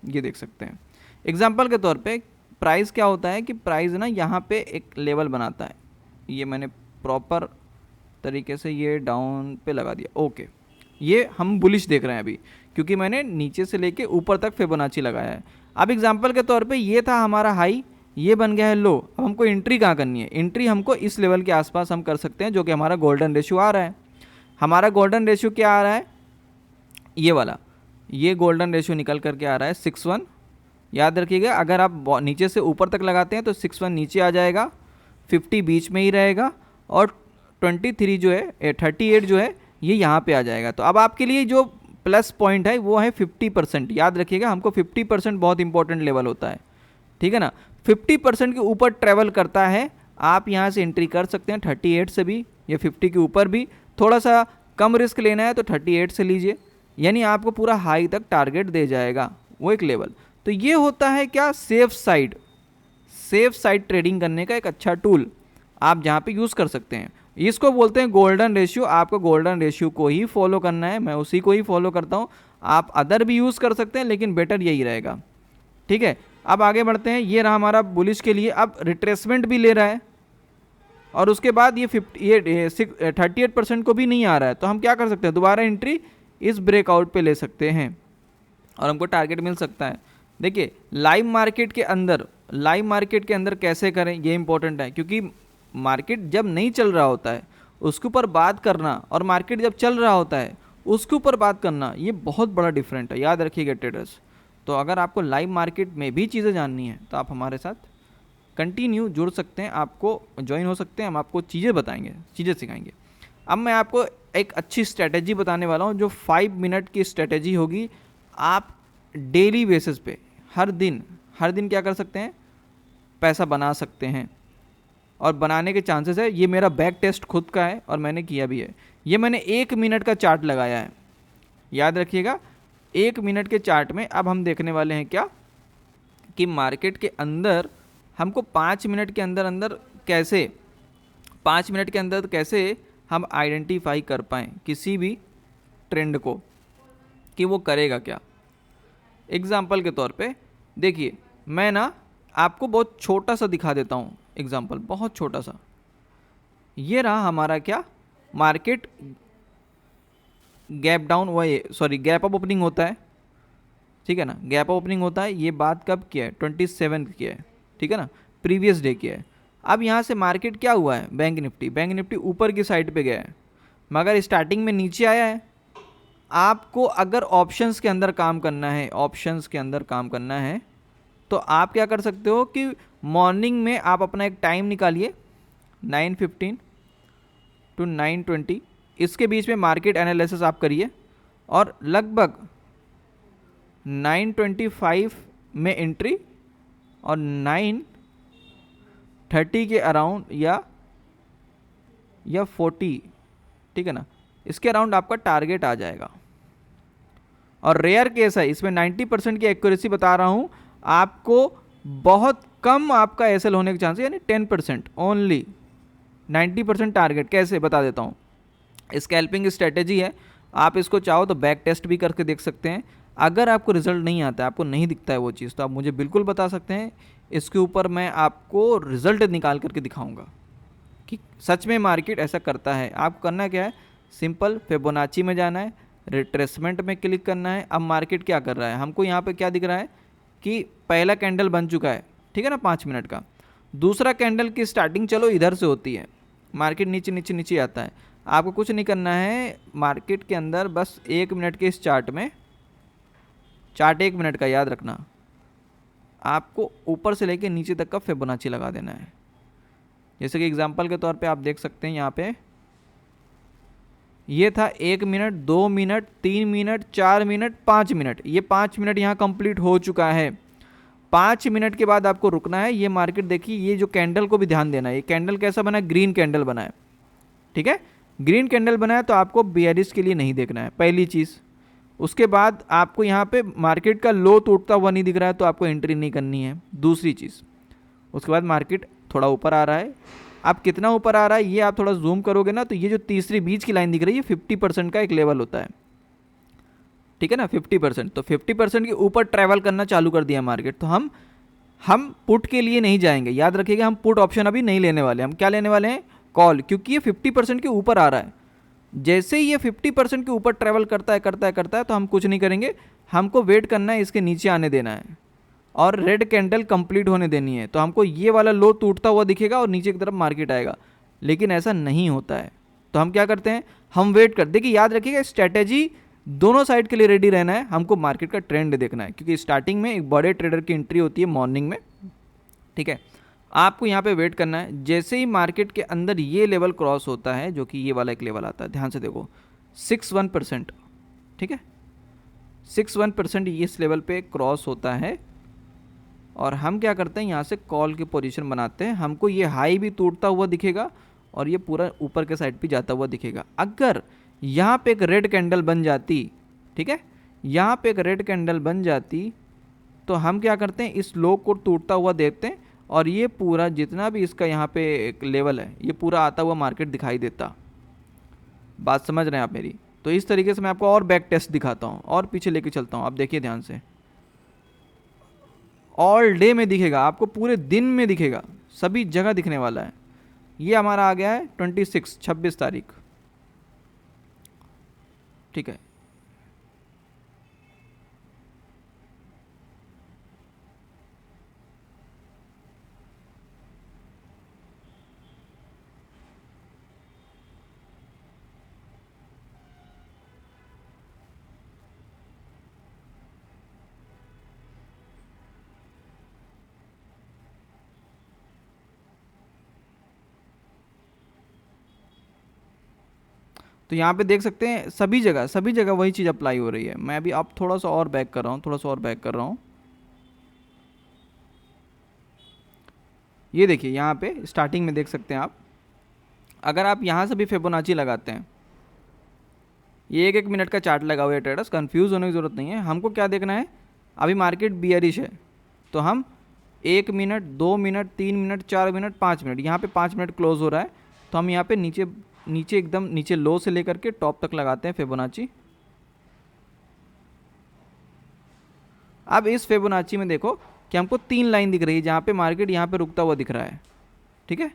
ये देख सकते हैं। एग्जाम्पल के तौर पे प्राइस क्या होता है कि प्राइस ना यहाँ पे एक लेवल बनाता है, ये मैंने प्रॉपर तरीके से ये डाउन पे लगा दिया, ओके। ये हम बुलिश देख रहे हैं अभी, क्योंकि मैंने नीचे से लेके ऊपर तक फिबोनाची लगाया है। अब एग्जाम्पल के तौर पे ये था हमारा हाई, ये बन गया है लो। अब हमको एंट्री कहाँ करनी है, एंट्री हमको इस लेवल के आसपास हम कर सकते हैं, जो कि हमारा गोल्डन रेशियो आ रहा है। हमारा गोल्डन रेशियो क्या आ रहा है, ये वाला, ये गोल्डन रेशियो निकल करके आ रहा है 61। याद रखिएगा, अगर आप नीचे से ऊपर तक लगाते हैं तो 61 नीचे आ जाएगा, 50 बीच में ही रहेगा और 23 जो है 38 जो है ये यहाँ पे आ जाएगा। तो अब आपके लिए जो प्लस पॉइंट है वो है 50%। याद रखिएगा, हमको 50% बहुत इंपॉर्टेंट लेवल होता है, ठीक है ना। 50% के ऊपर ट्रेवल करता है, आप यहाँ से एंट्री कर सकते हैं 38 से भी या 50 के ऊपर भी। थोड़ा सा कम रिस्क लेना है तो 38 से लीजिए, यानी आपको पूरा हाई तक टारगेट दे जाएगा वो एक लेवल। तो ये होता है क्या, सेफ साइड ट्रेडिंग करने का एक अच्छा टूल आप जहाँ पे यूज़ कर सकते हैं। इसको बोलते हैं गोल्डन रेशियो। आपको गोल्डन रेशियो को ही फॉलो करना है, मैं उसी को ही फॉलो करता हूँ। आप अदर भी यूज़ कर सकते हैं, लेकिन बेटर यही रहेगा, ठीक है। अब आगे बढ़ते हैं, ये रहा हमारा बुलिश के लिए। अब रिट्रेसमेंट भी ले रहा है, और उसके बाद ये 38% को भी नहीं आ रहा है, तो हम क्या कर सकते हैं, दोबारा एंट्री इस ब्रेकआउट पे ले सकते हैं और हमको टारगेट मिल सकता है। देखिए लाइव मार्केट के अंदर कैसे करें ये इंपॉर्टेंट है, क्योंकि मार्केट जब नहीं चल रहा होता है उसके ऊपर बात करना और मार्केट जब चल रहा होता है उसके ऊपर बात करना, ये बहुत बड़ा डिफरेंट है, याद रखिएगा ट्रेडर्स। तो अगर आपको लाइव मार्केट में भी चीज़ें जाननी है तो आप हमारे साथ कंटिन्यू जुड़ सकते हैं, आपको ज्वाइन हो सकते हैं, हम आपको चीज़ें बताएंगे, चीज़ें सिखाएंगे। अब मैं आपको एक अच्छी स्ट्रैटेजी बताने वाला हूँ जो 5 मिनट की स्ट्रैटेजी होगी। आप डेली बेसिस पे हर दिन क्या कर सकते हैं, पैसा बना सकते हैं और बनाने के चांसेस है। ये मेरा बैक टेस्ट खुद का है और मैंने किया भी है। ये मैंने 1 मिनट का चार्ट लगाया है, याद रखिएगा 1 मिनट के चार्ट में। अब हम देखने वाले हैं क्या कि मार्केट के अंदर हमको 5 मिनट के अंदर कैसे हम आइडेंटिफाई कर पाएँ किसी भी ट्रेंड को कि वो करेगा क्या। एग्जाम्पल के तौर पे देखिए, मैं ना आपको बहुत छोटा सा दिखा देता हूँ एग्जाम्पल, बहुत छोटा सा। ये रहा हमारा क्या, मार्केट गैप अप ओपनिंग होता है, ठीक है ना, गैप अप ओपनिंग होता है। ये बात कब किया है, 27 की है, ठीक है ना, प्रीवियस डे की है। अब यहाँ से मार्केट क्या हुआ है, बैंक निफ्टी ऊपर की साइड पे गया है, मगर स्टार्टिंग में नीचे आया है। आपको अगर ऑप्शंस के अंदर काम करना है, तो आप क्या कर सकते हो कि मॉर्निंग में आप अपना एक टाइम निकालिए 9:15 to 9:20, इसके बीच में मार्केट एनालिसिस आप करिए और लगभग 9:25 में एंट्री और 9:30 के अराउंड या 40, ठीक है ना, इसके अराउंड आपका टारगेट आ जाएगा। और रेयर केस है, इसमें 90% की एक्यूरेसी बता रहा हूँ आपको, बहुत कम आपका एसएल होने के चांस है, यानी 10% ओनली। 90% टारगेट कैसे बता देता हूँ। स्कैल्पिंग स्ट्रेटेजी है, आप इसको चाहो तो बैक टेस्ट भी करके देख सकते हैं। अगर आपको रिजल्ट नहीं आता है, आपको नहीं दिखता है वो चीज़, तो आप मुझे बिल्कुल बता सकते हैं, इसके ऊपर मैं आपको रिजल्ट निकाल करके दिखाऊंगा कि सच में मार्केट ऐसा करता है। आपको करना क्या है, सिंपल फिबोनाची में जाना है, रिट्रेसमेंट में क्लिक करना है। अब मार्केट क्या कर रहा है, हमको यहाँ पे क्या दिख रहा है कि पहला कैंडल बन चुका है, ठीक है ना, 5 मिनट का। दूसरा कैंडल की स्टार्टिंग चलो इधर से होती है, मार्केट नीचे आता है। आपको कुछ नहीं करना है मार्केट के अंदर, बस 1 मिनट के इस चार्ट 1 मिनट का याद रखना, आपको ऊपर से लेके नीचे तक का फिबोनाची लगा देना है। जैसे कि एग्जांपल के तौर पे आप देख सकते हैं यहाँ पे ये था 1 minute, 2 minute, 3 minute, 4 minute, 5 minute. ये 5 मिनट यहाँ कंप्लीट हो चुका है। 5 मिनट के बाद आपको रुकना है। ये मार्केट देखिए, ये जो कैंडल को भी ध्यान देना है, ये कैंडल कैसा बना है, ग्रीन कैंडल बना है, ठीक है, ग्रीन कैंडल बना है, तो आपको बेयरिश के लिए नहीं देखना है, पहली चीज़। उसके बाद आपको यहाँ पे मार्केट का लो टूटता हुआ नहीं दिख रहा है, तो आपको एंट्री नहीं करनी है, दूसरी चीज़। उसके बाद मार्केट थोड़ा ऊपर आ रहा है, आप कितना ऊपर आ रहा है ये आप थोड़ा जूम करोगे ना, तो ये जो तीसरी बीच की लाइन दिख रही है 50% का एक लेवल होता है, ठीक है ना, 50%। तो 50% के ऊपर ट्रैवल करना चालू कर दिया मार्केट, तो हम पुट के लिए नहीं जाएंगे, याद रखिएगा, हम पुट ऑप्शन अभी नहीं लेने वाले, हम क्या लेने वाले हैं, कॉल, क्योंकि ये 50% के ऊपर आ रहा है। जैसे ही ये 50% के ऊपर ट्रैवल करता है तो हम कुछ नहीं करेंगे, हमको वेट करना है, इसके नीचे आने देना है और रेड कैंडल कंप्लीट होने देनी है। तो हमको ये वाला लो टूटता हुआ दिखेगा और नीचे की तरफ मार्केट आएगा, लेकिन ऐसा नहीं होता है। तो हम क्या करते हैं, हम वेट कर, देखिए याद रखिएगा स्ट्रैटेजी दोनों साइड के लिए रेडी रहना है, हमको मार्केट का ट्रेंड देखना है, क्योंकि स्टार्टिंग में एक बड़े ट्रेडर की एंट्री होती है मॉर्निंग में, ठीक है। आपको यहाँ पे वेट करना है, जैसे ही मार्केट के अंदर ये लेवल क्रॉस होता है, जो कि ये वाला एक लेवल आता है, ध्यान से देखो 61%, ठीक है, 61% इस लेवल पे क्रॉस होता है और हम क्या करते हैं, यहाँ से कॉल की पोजीशन बनाते हैं। हमको ये हाई भी टूटता हुआ दिखेगा और ये पूरा ऊपर के साइड पे जाता हुआ दिखेगा। अगर यहाँ पे एक रेड कैंडल बन जाती, ठीक है, यहाँ पे एक रेड कैंडल बन जाती, तो हम क्या करते हैं, इस लो को टूटता हुआ देखते हैं और ये पूरा जितना भी इसका यहाँ पे एक लेवल है, ये पूरा आता हुआ मार्केट दिखाई देता। बात समझ रहे हैं आप मेरी? तो इस तरीके से मैं आपको और बैक टेस्ट दिखाता हूँ और पीछे लेके चलता हूँ। आप देखिए ध्यान से, ऑल डे में दिखेगा आपको, पूरे दिन में दिखेगा, सभी जगह दिखने वाला है। ये हमारा आ गया है 26 तारीख, ठीक है। तो यहाँ पे देख सकते हैं सभी जगह वही चीज़ अप्लाई हो रही है। मैं अभी आप थोड़ा सा और बैक कर रहा हूँ, थोड़ा सा और बैक कर रहा हूँ। ये देखिए यहाँ पे स्टार्टिंग में देख सकते हैं आप, अगर आप यहाँ से भी फिबोनाची लगाते हैं, ये 1 मिनट का चार्ट लगा हुआ है ट्रेडर्स, कंफ्यूज होने की ज़रूरत नहीं है। हमको क्या देखना है, अभी मार्केट बियरिश है तो हम 1 minute, 2 minute, 3 minute, 4 minute, 5 minute, यहाँ पे 5 मिनट क्लोज हो रहा है तो हम यहाँ पे नीचे एकदम नीचे लो से लेकर के टॉप तक लगाते हैं फिबोनाची। अब इस फिबोनाची में देखो कि हमको 3 लाइन दिख रही है जहाँ पे मार्केट यहाँ पे रुकता हुआ दिख रहा है, ठीक है।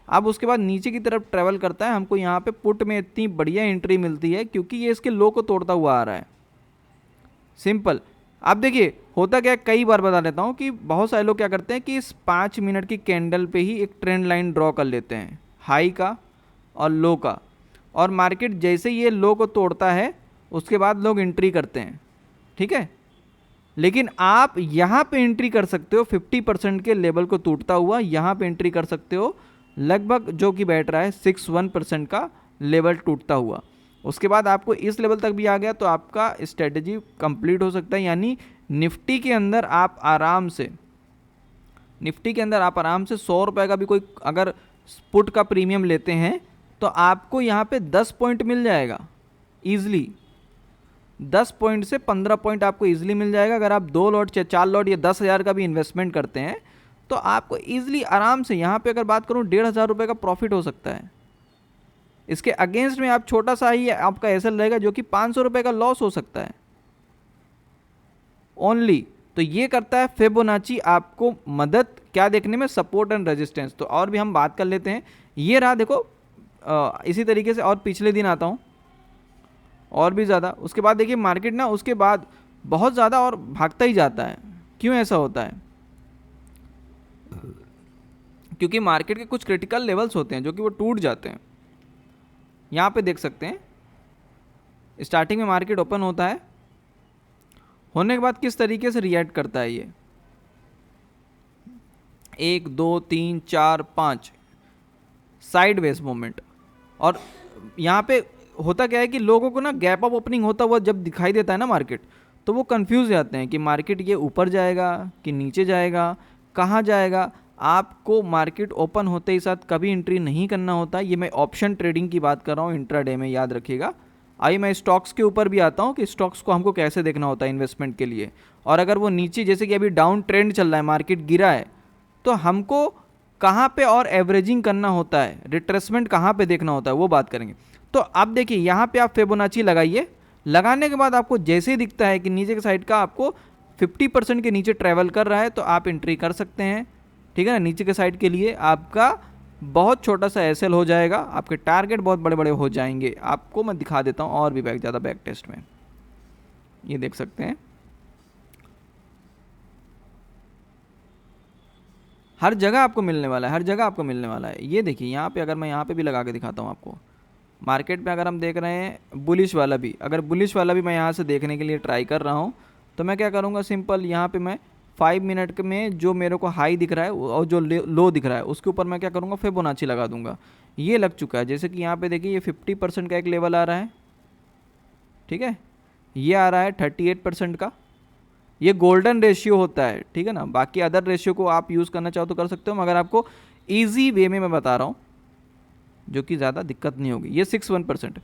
अब उसके बाद नीचे की तरफ ट्रेवल करता है, हमको यहाँ पे पुट में इतनी बढ़िया एंट्री मिलती है क्योंकि ये इसके लो को तोड़ता हुआ आ रहा है, सिंपल। अब देखिए होता क्या है, कई बार बता देता हूँ कि बहुत सारे लोग क्या करते हैं कि इस 5 मिनट की कैंडल पे ही एक ट्रेंड लाइन ड्रॉ कर लेते हैं, हाई का और लो का, और मार्केट जैसे ये लो को तोड़ता है उसके बाद लोग एंट्री करते हैं, ठीक है। लेकिन आप यहाँ पे एंट्री कर सकते हो 50% के लेवल को टूटता हुआ, यहाँ पे एंट्री कर सकते हो लगभग जो कि बैठ रहा है 61% का लेवल टूटता हुआ। उसके बाद आपको इस लेवल तक भी आ गया तो आपका स्ट्रेटजी कंप्लीट हो सकता है। यानी निफ्टी के अंदर आप आराम से 100 रुपये का भी कोई अगर पुट का प्रीमियम लेते हैं तो आपको यहाँ पे 10 पॉइंट मिल जाएगा ईजिली, 10 पॉइंट से 15 पॉइंट आपको ईजिली मिल जाएगा। अगर आप 2 लॉट 4 लॉट या 10,000 का भी इन्वेस्टमेंट करते हैं तो आपको ईजिली आराम से यहाँ पे अगर बात करूँ 1,500 रुपये का प्रॉफिट हो सकता है। इसके अगेंस्ट में आप छोटा सा ही आपका एसएल रहेगा जो कि 500 रुपये का लॉस हो सकता है ओनली। तो ये करता है फिबोनाची आपको मदद क्या देखने में, सपोर्ट एंड रेजिस्टेंस। तो और भी हम बात कर लेते हैं, ये रहा देखो इसी तरीके से, और पिछले दिन आता हूँ और भी ज़्यादा। उसके बाद देखिए मार्केट ना उसके बाद बहुत ज़्यादा और भागता ही जाता है। क्यों ऐसा होता है, क्योंकि मार्केट के कुछ क्रिटिकल लेवल्स होते हैं जो कि वो टूट जाते हैं। यहाँ पे देख सकते हैं स्टार्टिंग में मार्केट ओपन होता है, होने के बाद किस तरीके से रिएक्ट करता है ये 1 2 3 4 5 साइडवेज मूवमेंट। और यहाँ पे होता क्या है कि लोगों को ना गैप अप ओपनिंग होता हुआ जब दिखाई देता है ना मार्केट, तो वो कंफ्यूज जाते हैं कि मार्केट ये ऊपर जाएगा कि नीचे जाएगा, कहाँ जाएगा। आपको मार्केट ओपन होते ही साथ कभी एंट्री नहीं करना होता। ये मैं ऑप्शन ट्रेडिंग की बात कर रहा हूँ, इंट्राडे में, याद रखिएगा। आइए मैं स्टॉक्स के ऊपर भी आता हूँ कि स्टॉक्स को हमको कैसे देखना होता है इन्वेस्टमेंट के लिए। और अगर वो नीचे, जैसे कि अभी डाउन ट्रेंड चल रहा है, मार्केट गिरा है, तो हमको कहाँ पे और एवरेजिंग करना होता है, रिट्रेसमेंट कहाँ पे देखना होता है, वो बात करेंगे। तो अब देखिए यहाँ पे आप फिबोनाची लगाइए, लगाने के बाद आपको जैसे ही दिखता है कि नीचे के साइड का आपको 50% के नीचे ट्रैवल कर रहा है तो आप एंट्री कर सकते हैं, ठीक है ना। नीचे के साइड के लिए आपका बहुत छोटा सा एसएल हो जाएगा, आपके टारगेट बहुत बड़े बड़े हो जाएंगे। आपको मैं दिखा देता हूँ और भी ज़्यादा बैक टेस्ट में, ये देख सकते हैं हर जगह आपको मिलने वाला है, हर जगह आपको मिलने वाला है। ये देखिए यहाँ पे, अगर मैं यहाँ पे भी लगा के दिखाता हूँ आपको, मार्केट में अगर हम देख रहे हैं बुलिश वाला भी, अगर बुलिश वाला भी मैं यहाँ से देखने के लिए ट्राई कर रहा हूँ तो मैं क्या करूँगा, सिंपल यहाँ पे मैं 5 मिनट में जो मेरे को हाई दिख रहा है और जो लो दिख रहा है उसके ऊपर मैं क्या करूँगा, फिबोनाची लगा दूंगा। ये लग चुका है, जैसे कि यहाँ पे देखिए ये 50% का एक लेवल आ रहा है, ठीक है, ये आ रहा है 38% का। ये गोल्डन रेशियो होता है, ठीक है ना। बाकी अदर रेशियो को आप यूज़ करना चाहो तो कर सकते हो, मगर आपको ईजी वे में मैं बता रहा हूँ जो कि ज़्यादा दिक्कत नहीं होगी। ये 61%।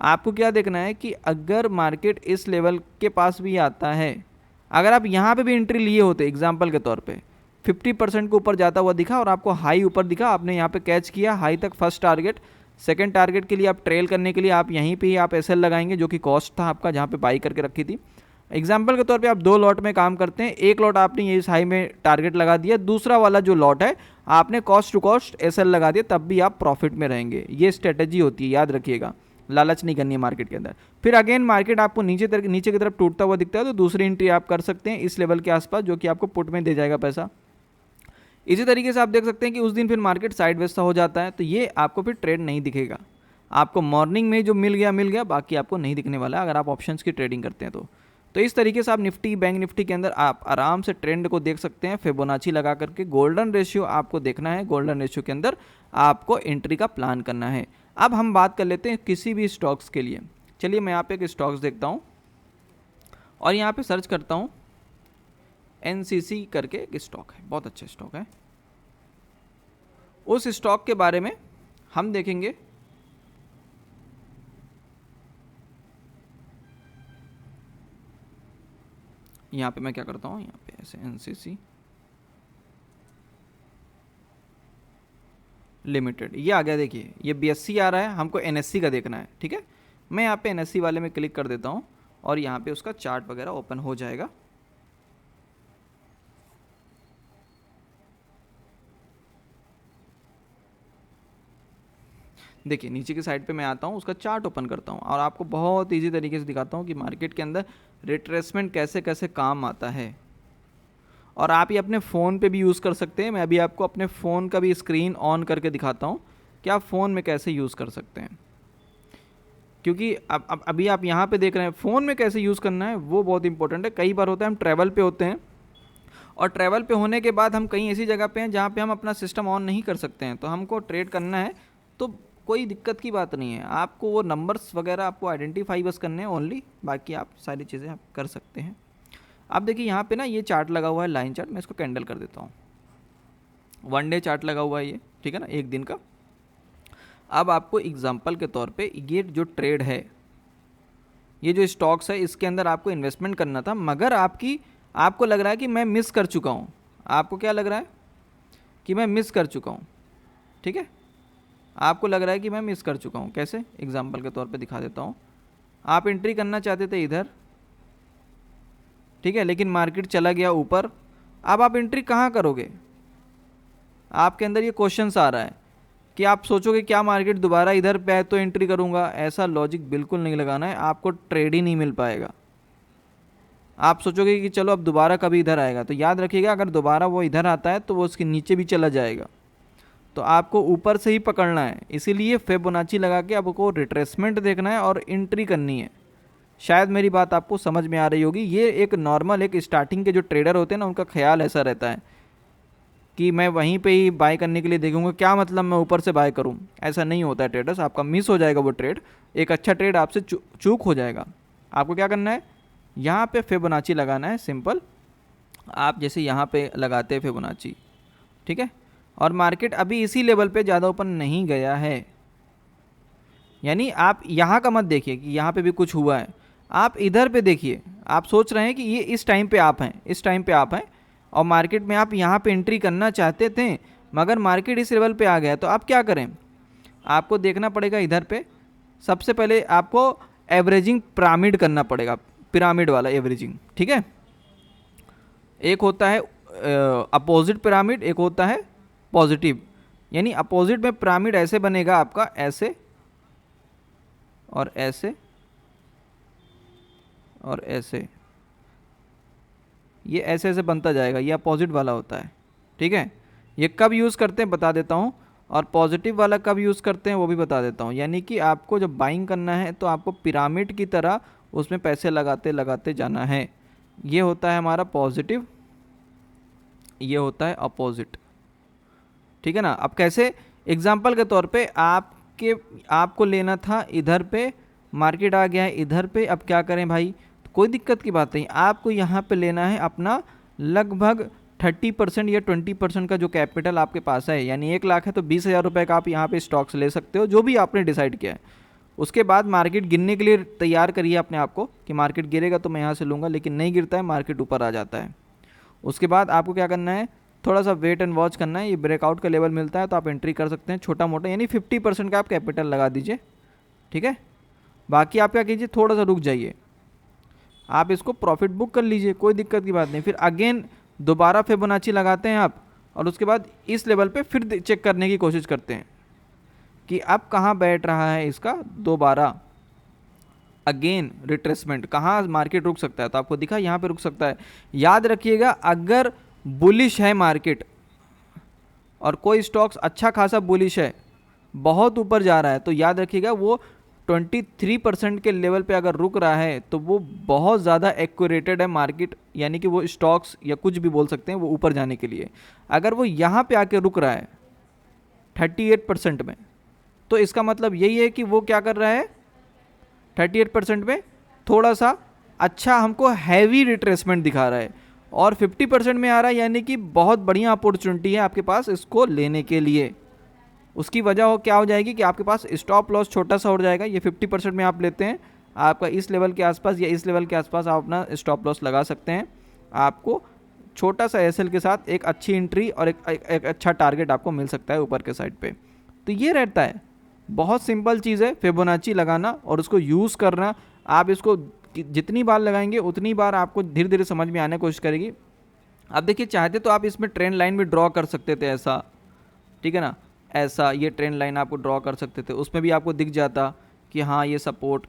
आपको क्या देखना है कि अगर मार्केट इस लेवल के पास भी आता है, अगर आप यहाँ पे भी एंट्री लिए होते एग्जांपल के तौर पे, 50% के ऊपर जाता हुआ दिखा और आपको हाई ऊपर दिखा, आपने यहाँ पे कैच किया हाई तक फर्स्ट टारगेट, सेकंड टारगेट के लिए आप ट्रेल करने के लिए आप यहीं पे ही आप एसएल लगाएंगे जो कि कॉस्ट था आपका, जहाँ पे बाई करके रखी थी। एग्जाम्पल के तौर पे आप 2 लॉट में काम करते हैं, एक लॉट आपने ये इस हाई में टारगेट लगा दिया, दूसरा वाला जो लॉट है आपने कॉस्ट टू कॉस्ट एसएल लगा दिया, तब भी आप प्रॉफिट में रहेंगे। ये स्ट्रेटजी होती है, याद रखिएगा, लालच नहीं करनी है मार्केट के अंदर। फिर अगेन मार्केट आपको नीचे की तरफ टूटता हुआ दिखता है तो दूसरी एंट्री आप कर सकते हैं इस लेवल के आसपास, जो कि आपको पुट में दे जाएगा पैसा। इसी तरीके से आप देख सकते हैं कि उस दिन फिर मार्केट साइडवेज सा हो जाता है, तो ये आपको फिर ट्रेड नहीं दिखेगा। आपको मॉर्निंग में जो मिल गया, बाकी आपको नहीं दिखने वाला अगर आप ऑप्शंस की ट्रेडिंग करते हैं तो इस तरीके से आप निफ्टी, बैंक निफ्टी के अंदर आप आराम से ट्रेंड को देख सकते हैं फिबोनाची लगा करके। गोल्डन रेशियो आपको देखना है, गोल्डन रेशियो के अंदर आपको एंट्री का प्लान करना है। अब हम बात कर लेते हैं किसी भी स्टॉक्स के लिए। चलिए मैं यहाँ पे एक स्टॉक्स देखता हूँ और यहाँ पे सर्च करता हूँ NCC करके एक स्टॉक है, बहुत अच्छा स्टॉक है। उस स्टॉक के बारे में हम देखेंगे। यहाँ पे मैं क्या करता हूँ, यहाँ पे ऐसे NCC लिमिटेड ये आ गया। देखिए ये BSC आ रहा है, हमको NSC का देखना है, ठीक है। मैं यहाँ पे NSC वाले में क्लिक कर देता हूँ और यहाँ पे उसका चार्ट वगैरह ओपन हो जाएगा। देखिए नीचे की साइड पे मैं आता हूँ, उसका चार्ट ओपन करता हूँ और आपको बहुत इजी तरीके से दिखाता हूँ कि मार्केट के अंदर रिट्रेसमेंट कैसे कैसे काम आता है। और आप ये अपने फ़ोन पे भी यूज़ कर सकते हैं। मैं अभी आपको अपने फ़ोन का भी स्क्रीन ऑन करके दिखाता हूँ कि आप फ़ोन में कैसे यूज़ कर सकते हैं, क्योंकि अब अभी आप यहाँ पे देख रहे हैं फ़ोन में कैसे यूज़ करना है, वो बहुत इंपॉर्टेंट है। कई बार होता है हम ट्रैवल पे होते हैं और ट्रैवल पे होने के बाद हम कहीं ऐसी जगह पे हैं जहाँ पे हम अपना सिस्टम ऑन नहीं कर सकते हैं, तो हमको ट्रेड करना है तो कोई दिक्कत की बात नहीं है। आपको वो नंबर्स वगैरह आपको आइडेंटिफाई बस करने हैं ओनली, बाकी आप सारी चीज़ें आप कर सकते हैं। अब देखिए यहाँ पे ना ये चार्ट लगा हुआ है, लाइन चार्ट, मैं इसको कैंडल कर देता हूँ। 1 डे चार्ट लगा हुआ है ये, ठीक है ना, एक दिन का। अब आपको एग्जांपल के तौर पे ये जो ट्रेड है, ये जो स्टॉक्स है, इसके अंदर आपको इन्वेस्टमेंट करना था, मगर आपको लग रहा है कि मैं मिस कर चुका हूँ। आपको क्या लग रहा है कि मैं मिस कर चुका हूँ, ठीक है। आपको लग रहा है कि मैं मिस कर चुका हूँ। कैसे, एग्जांपल के तौर पे दिखा देता हूँ। आप एंट्री करना चाहते थे इधर, ठीक है, लेकिन मार्केट चला गया ऊपर। अब आप एंट्री कहाँ करोगे? आपके अंदर ये क्वेश्चंस आ रहा है कि आप सोचोगे क्या मार्केट दोबारा इधर पे आए तो एंट्री करूँगा। ऐसा लॉजिक बिल्कुल नहीं लगाना है, आपको ट्रेड ही नहीं मिल पाएगा। आप सोचोगे कि चलो अब दोबारा कभी इधर आएगा, तो याद रखिएगा अगर दोबारा वो इधर आता है तो वो उसके नीचे भी चला जाएगा, तो आपको ऊपर से ही पकड़ना है। इसीलिए फिबोनाची लगा के आपको रिट्रेसमेंट देखना है और एंट्री करनी है। शायद मेरी बात आपको समझ में आ रही होगी। ये एक नॉर्मल एक स्टार्टिंग के जो ट्रेडर होते हैं ना, उनका ख्याल ऐसा रहता है कि मैं वहीं पे ही बाय करने के लिए देखूंगा, क्या मतलब मैं ऊपर से बाय करूं। ऐसा नहीं होता है ट्रेडर्स, आपका मिस हो जाएगा वो ट्रेड, एक अच्छा ट्रेड आपसे चूक हो जाएगा। आपको क्या करना है, यहाँ पे फिबोनाची लगाना है, सिंपल। आप जैसे यहाँ पे लगाते हैं फिबोनाची, ठीक है, और मार्केट अभी इसी लेवल पे ज़्यादा ऊपर नहीं गया है, यानी आप यहाँ का मत देखिए कि यहाँ पे भी कुछ हुआ है, आप इधर पे देखिए। आप सोच रहे हैं कि ये इस टाइम पे आप हैं, इस टाइम पे आप हैं और मार्केट में आप यहाँ पे एंट्री करना चाहते थे, मगर मार्केट इस लेवल पे आ गया, तो आप क्या करें? आपको देखना पड़ेगा इधर पे। सबसे पहले आपको एवरेजिंग पिरामिड करना पड़ेगा, पिरामिड वाला एवरेजिंग, ठीक है। एक होता है अपोजिट पिरामिड, एक होता है पॉजिटिव। यानी अपोजिट में पिरामिड ऐसे बनेगा आपका, ऐसे और ऐसे और ऐसे, ये ऐसे ऐसे बनता जाएगा, ये अपोजिट वाला होता है, ठीक है। ये कब यूज़ करते हैं बता देता हूँ, और पॉजिटिव वाला कब यूज़ करते हैं वो भी बता देता हूँ। यानी कि आपको जब बाइंग करना है तो आपको पिरामिड की तरह उसमें पैसे लगाते लगाते जाना है। ये होता है हमारा पॉजिटिव, ये होता है अपोजिट, ठीक है ना। अब कैसे, एग्जाम्पल के तौर पे आपको लेना था इधर पे, मार्केट आ गया है इधर पे, अब क्या करें भाई? तो कोई दिक्कत की बात नहीं, आपको यहाँ पे लेना है अपना लगभग 30% या 20% का जो कैपिटल आपके पास है, यानी 1 लाख है तो 20,000 रुपये का आप यहाँ पे स्टॉक्स ले सकते हो, जो भी आपने डिसाइड किया है। उसके बाद मार्केट गिरने के लिए तैयार करिए अपने आप को कि मार्केट गिरेगा तो मैं यहाँ से लूँगा, लेकिन नहीं गिरता है, मार्केट ऊपर आ जाता है। उसके बाद आपको क्या करना है, थोड़ा सा वेट एंड वॉच करना है। ये ब्रेकआउट का लेवल मिलता है तो आप एंट्री कर सकते हैं छोटा मोटा, यानी 50% का आप कैपिटल लगा दीजिए, ठीक है। बाकी आप क्या कीजिए, थोड़ा सा रुक जाइए, आप इसको प्रॉफिट बुक कर लीजिए, कोई दिक्कत की बात नहीं। फिर अगेन दोबारा फिबोनाची लगाते हैं आप, और उसके बाद इस लेवल पे फिर चेक करने की कोशिश करते हैं कि अब कहाँ बैठ रहा है इसका दोबारा अगेन रिट्रेसमेंट, कहाँ मार्केट रुक सकता है। तो आपको दिखा यहाँ पे रुक सकता है। याद रखिएगा, अगर बुलिश है मार्केट और कोई स्टॉक्स अच्छा खासा बुलिश है, बहुत ऊपर जा रहा है, तो याद रखिएगा वो 23% के लेवल पे अगर रुक रहा है तो वो बहुत ज़्यादा एक्यूरेटेड है मार्केट, यानी कि वो स्टॉक्स या कुछ भी बोल सकते हैं वो ऊपर जाने के लिए। अगर वो यहाँ पे आके रुक रहा है 38% में, तो इसका मतलब यही है कि वो क्या कर रहा है, 38% में थोड़ा सा अच्छा हमको हैवी रिट्रेसमेंट दिखा रहा है, और 50% में आ रहा है, यानी कि बहुत बढ़िया अपॉर्चुनिटी है आपके पास इसको लेने के लिए। उसकी वजह हो क्या हो जाएगी कि आपके पास स्टॉप लॉस छोटा सा हो जाएगा। ये 50% में आप लेते हैं, आपका इस लेवल के आसपास या इस लेवल के आसपास आप अपना स्टॉप लॉस लगा सकते हैं। आपको छोटा सा एसएल के साथ एक अच्छी एंट्री और एक अच्छा टारगेट आपको मिल सकता है ऊपर के साइड पे। तो ये रहता है, बहुत सिंपल चीज़ है फिबोनाची लगाना और उसको यूज़ करना। आप इसको जितनी बार लगाएंगे उतनी बार आपको धीरे धीरे समझ में आने की कोशिश करेगी। अब देखिए, चाहते तो आप इसमें ट्रेंड लाइन भी ड्रॉ कर सकते थे ऐसा, ठीक है ना, ऐसा ये ट्रेंड लाइन आपको ड्रॉ कर सकते थे, उसमें भी आपको दिख जाता कि हाँ ये सपोर्ट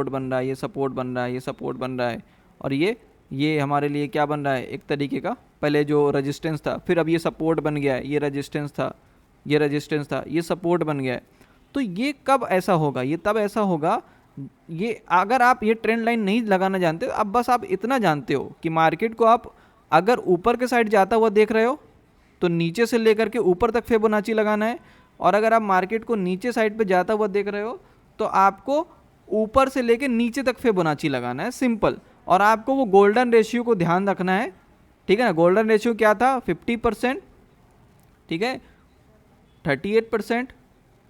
बन रहा है, ये सपोर्ट बन रहा है, ये सपोर्ट बन रहा है, और ये हमारे लिए क्या बन रहा है, एक तरीके का पहले जो रेजिस्टेंस था, फिर अब ये सपोर्ट बन गया है, ये रेजिस्टेंस था, ये रेजिस्टेंस था, ये सपोर्ट बन गया है। तो ये कब ऐसा होगा, ये तब ऐसा होगा, ये अगर आप ये ट्रेंड लाइन नहीं लगाना जानते, अब बस आप इतना जानते हो कि मार्केट को आप अगर ऊपर के साइड जाता हुआ देख रहे हो तो नीचे से लेकर के ऊपर तक फिबोनाची लगाना है, और अगर आप मार्केट को नीचे साइड पे जाता हुआ देख रहे हो तो आपको ऊपर से लेकर नीचे तक फिबोनाची लगाना है, सिंपल। और आपको वो गोल्डन रेशियो को ध्यान रखना है, ठीक है ना। गोल्डन रेशियो क्या था, 50%, ठीक है, 38%,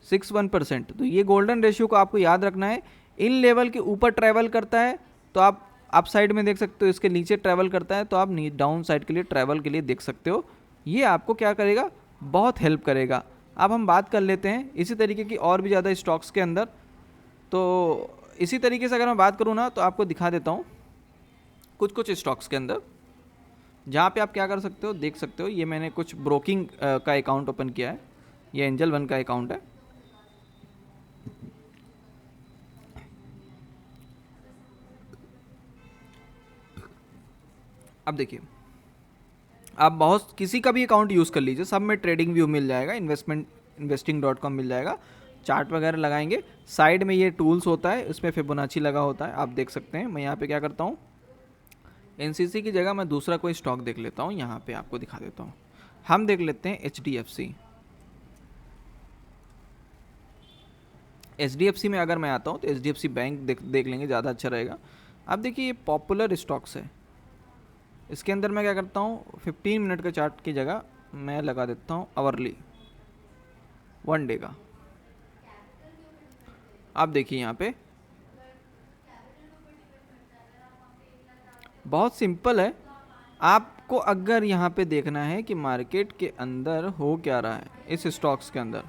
61%। तो ये गोल्डन रेशियो को आपको याद रखना है। इन लेवल के ऊपर ट्रैवल करता है तो आप अप साइड में देख सकते हो, इसके नीचे ट्रैवल करता है तो आप डाउन साइड के लिए ट्रैवल के लिए देख सकते हो। ये आपको क्या करेगा, बहुत हेल्प करेगा। अब हम बात कर लेते हैं इसी तरीके की और भी ज़्यादा स्टॉक्स के अंदर। तो इसी तरीके से अगर मैं बात करूँ ना तो आपको दिखा देता हूँ कुछ स्टॉक्स के अंदर जहाँ पे आप क्या कर सकते हो, देख सकते हो। ये मैंने कुछ ब्रोकिंग का अकाउंट ओपन किया है, ये एंजल वन का अकाउंट है। अब देखिए, आप बहुत किसी का भी अकाउंट यूज़ कर लीजिए, सब में ट्रेडिंग व्यू मिल जाएगा, investing.com मिल जाएगा। चार्ट वगैरह लगाएंगे, साइड में ये टूल्स होता है, इसमें फिबोनाची लगा होता है, आप देख सकते हैं। मैं यहाँ पे क्या करता हूँ, एनसीसी की जगह मैं दूसरा कोई स्टॉक देख लेता हूँ, यहाँ पे आपको दिखा देता हूँ। हम देख लेते हैं एचडीएफसी में अगर मैं आता हूँ तो एचडीएफसी बैंक देख लेंगे, ज़्यादा अच्छा रहेगा। अब देखिए, ये पॉपुलर स्टॉक्स है, इसके अंदर मैं क्या करता हूँ, 15 मिनट का चार्ट की जगह मैं लगा देता हूँ आवरली, 1 डे का। आप देखिए यहाँ पे बहुत सिंपल है। आपको अगर यहाँ पे देखना है कि मार्केट के अंदर हो क्या रहा है, इस स्टॉक्स के अंदर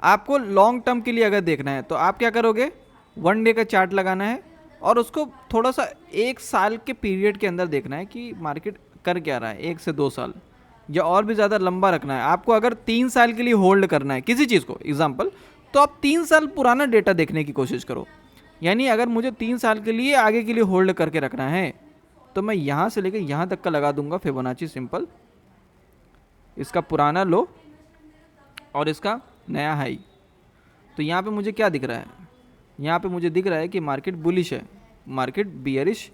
आपको लॉन्ग टर्म के लिए अगर देखना है तो आप क्या करोगे, 1 डे का चार्ट लगाना है और उसको थोड़ा सा 1 साल के पीरियड के अंदर देखना है कि मार्केट कर क्या रहा है, 1 से 2 साल या और भी ज़्यादा लंबा रखना है। आपको अगर 3 साल के लिए होल्ड करना है किसी चीज़ को, एग्जांपल, तो आप 3 साल पुराना डेटा देखने की कोशिश करो। यानी अगर मुझे 3 साल के लिए आगे के लिए होल्ड करके रखना है तो मैं यहाँ से लेकर यहाँ तक का लगा दूंगा फिबोनाची, सिंपल। इसका पुराना लो और इसका नया हाई। तो यहाँ पे मुझे क्या दिख रहा है, यहाँ पे मुझे दिख रहा है कि मार्केट बुलिश है, मार्केट बियरिश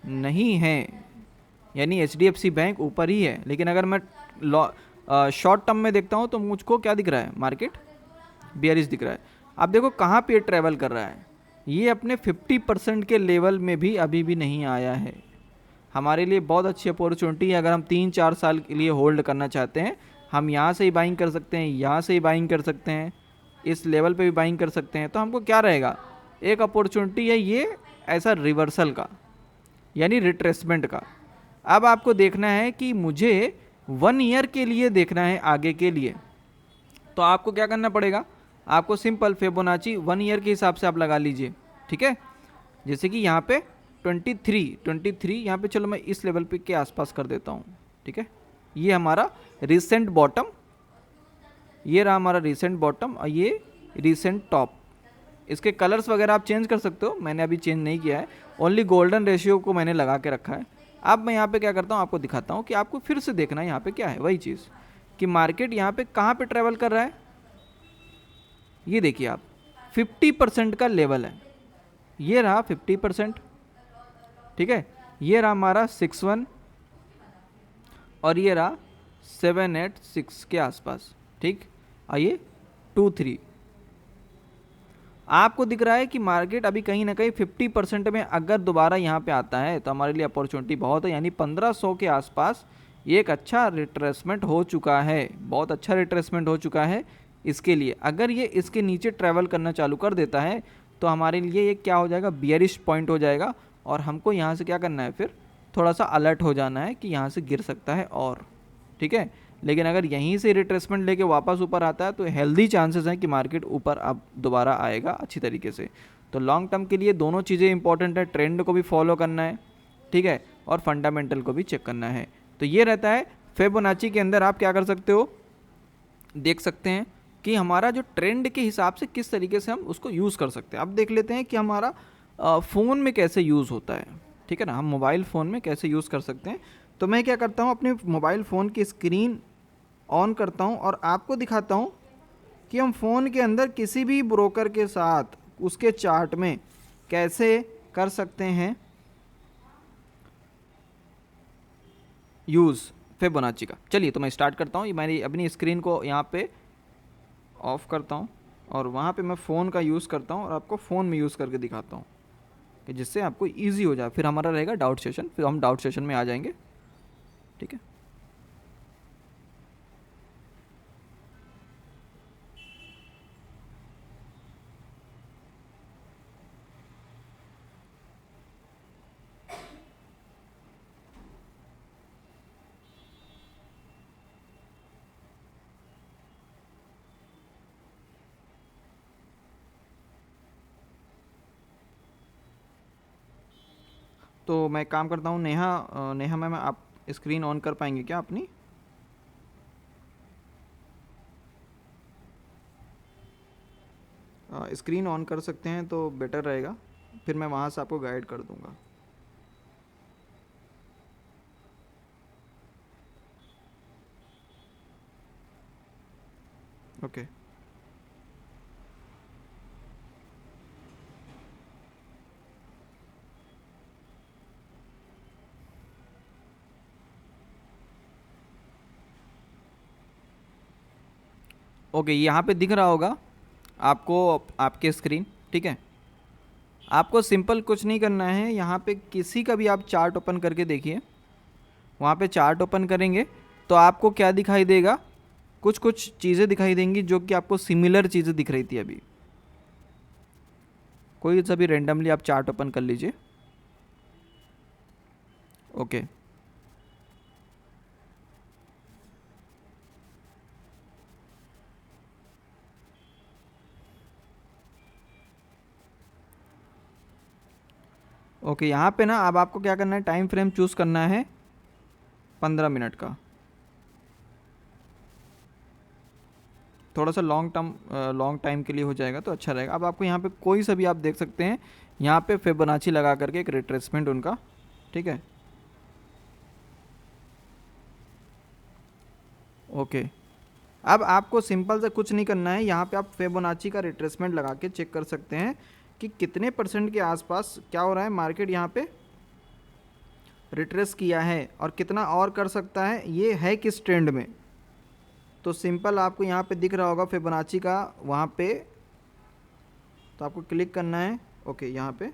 नहीं है, यानी एचडीएफसी बैंक ऊपर ही है। लेकिन अगर मैं शॉर्ट टर्म में देखता हूँ तो मुझको क्या दिख रहा है, मार्केट बियरिश दिख रहा है। अब देखो कहाँ पे ट्रैवल कर रहा है, ये अपने 50% के लेवल में भी अभी भी नहीं आया है। हमारे लिए बहुत अच्छी अपॉर्चुनिटी है, अगर हम 3-4 साल के लिए होल्ड करना चाहते हैं, हम यहाँ से ही बाइंग कर सकते हैं, यहाँ से ही बाइंग कर सकते हैं, इस लेवल पे भी बाइंग कर सकते हैं। तो हमको क्या रहेगा, एक अपॉर्चुनिटी है ये ऐसा रिवर्सल का, यानी रिट्रेसमेंट का। अब आपको देखना है कि मुझे 1 ईयर के लिए देखना है आगे के लिए, तो आपको क्या करना पड़ेगा, आपको सिंपल फिबोनाची 1 ईयर के हिसाब से आप लगा लीजिए, ठीक है। जैसे कि यहाँ पे 23 यहाँ पे, चलो मैं इस लेवल पे के आसपास कर देता हूँ, ठीक है। ये हमारा रिसेंट बॉटम, ये रहा हमारा रिसेंट बॉटम और ये रिसेंट टॉप। इसके कलर्स वगैरह आप चेंज कर सकते हो, मैंने अभी चेंज नहीं किया है, ओनली गोल्डन रेशियो को मैंने लगा के रखा है। अब मैं यहाँ पे क्या करता हूँ, आपको दिखाता हूँ कि आपको फिर से देखना है यहाँ पे क्या है, वही चीज़ कि मार्केट यहाँ पे कहाँ पे ट्रेवल कर रहा है। ये देखिए आप 50% का लेवल है, ये रहा 50%, ठीक है। ये रहा हमारा 61 और ये रहा 786 के आसपास, ठीक। आइए 23, आपको दिख रहा है कि मार्केट अभी कहीं ना कहीं 50% में अगर दोबारा यहाँ पे आता है तो हमारे लिए अपॉर्चुनिटी बहुत है, यानी 1500 के आसपास ये एक अच्छा रिट्रेसमेंट हो चुका है, बहुत अच्छा रिट्रेसमेंट हो चुका है। इसके लिए अगर ये इसके नीचे ट्रैवल करना चालू कर देता है तो हमारे लिए ये क्या हो जाएगा, बियरिश पॉइंट हो जाएगा, और हमको यहाँ से क्या करना है, फिर थोड़ा सा अलर्ट हो जाना है कि यहाँ से गिर सकता है और, ठीक है। लेकिन अगर यहीं से रिट्रेसमेंट लेके वापस ऊपर आता है तो हेल्दी चांसेस हैं कि मार्केट ऊपर अब दोबारा आएगा अच्छी तरीके से। तो लॉन्ग टर्म के लिए दोनों चीज़ें इंपॉर्टेंट है, ट्रेंड को भी फॉलो करना है, ठीक है, और फंडामेंटल को भी चेक करना है। तो ये रहता है फिबोनाची के अंदर आप क्या कर सकते हो, देख सकते हैं कि हमारा जो ट्रेंड के हिसाब से किस तरीके से हम उसको यूज़ कर सकते हैं। अब देख लेते हैं कि हमारा फ़ोन में कैसे यूज़ होता है, ठीक है ना, हम मोबाइल फ़ोन में कैसे यूज़ कर सकते हैं। तो मैं क्या करता हूँ, अपने मोबाइल फ़ोन की स्क्रीन ऑन करता हूँ और आपको दिखाता हूँ कि हम फ़ोन के अंदर किसी भी ब्रोकर के साथ उसके चार्ट में कैसे कर सकते हैं यूज़ फिबोनाची का। चलिए तो मैं स्टार्ट करता हूँ, ये मैंने अपनी स्क्रीन को यहाँ पे ऑफ करता हूँ और वहाँ पे मैं फ़ोन का यूज़ करता हूँ और आपको फ़ोन में यूज़ करके दिखाता हूँ कि जिससे आपको ईजी हो जाए। फिर हमारा रहेगा डाउट सेशन, फिर हम डाउट सेशन में आ जाएंगे, ठीक है। तो मैं काम करता हूँ, नेहा मैम आप स्क्रीन ऑन कर पाएंगे क्या अपनी? स्क्रीन ऑन कर सकते हैं तो बेटर रहेगा, फिर मैं वहाँ से आपको गाइड कर दूँगा। ओके ओके, यहाँ पे दिख रहा होगा आपको आपके स्क्रीन, ठीक है। आपको सिंपल कुछ नहीं करना है, यहाँ पे किसी का भी आप चार्ट ओपन करके देखिए, वहाँ पे चार्ट ओपन करेंगे तो आपको क्या दिखाई देगा, कुछ कुछ चीज़ें दिखाई देंगी जो कि आपको सिमिलर चीज़ें दिख रही थी अभी। कोई सा भी रेंडमली आप चार्ट ओपन कर लीजिए। ओके ओके, यहाँ पे ना अब आपको क्या करना है, टाइम फ्रेम चूज़ करना है 15 मिनट का, थोड़ा सा लॉन्ग टाइम के लिए हो जाएगा तो अच्छा रहेगा। अब आपको यहाँ पे कोई सा भी आप देख सकते हैं, यहाँ पे फिबोनाची लगा करके एक रिट्रेसमेंट उनका, ठीक है। ओके, अब आपको सिंपल से कुछ नहीं करना है, यहाँ पे आप फिबोनाची का रिट्रेसमेंट लगा के चेक कर सकते हैं कि कितने परसेंट के आसपास क्या हो रहा है, मार्केट यहाँ पे रिट्रेस किया है और कितना और कर सकता है, ये है किस ट्रेंड में। तो सिंपल आपको यहाँ पे दिख रहा होगा फिबोनाची का, वहाँ पे तो आपको क्लिक करना है। ओके, यहाँ पे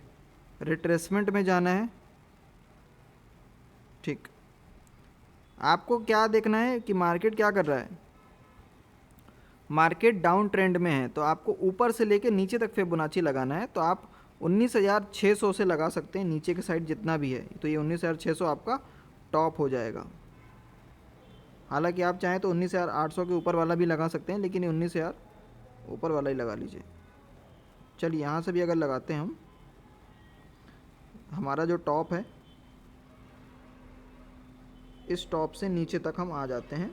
रिट्रेसमेंट में जाना है, ठीक। आपको क्या देखना है कि मार्केट क्या कर रहा है, मार्केट डाउन ट्रेंड में है तो आपको ऊपर से लेके नीचे तक फिबोनाची लगाना है। तो आप 19,600 से लगा सकते हैं, नीचे के साइड जितना भी है, तो ये 19,600 आपका टॉप हो जाएगा। हालांकि आप चाहें तो 19,800 के ऊपर वाला भी लगा सकते हैं, लेकिन ये 19,000 ऊपर वाला ही लगा लीजिए। चलिए यहाँ से भी अगर लगाते हैं हम हमारा जो टॉप है, इस टॉप से नीचे तक हम आ जाते हैं।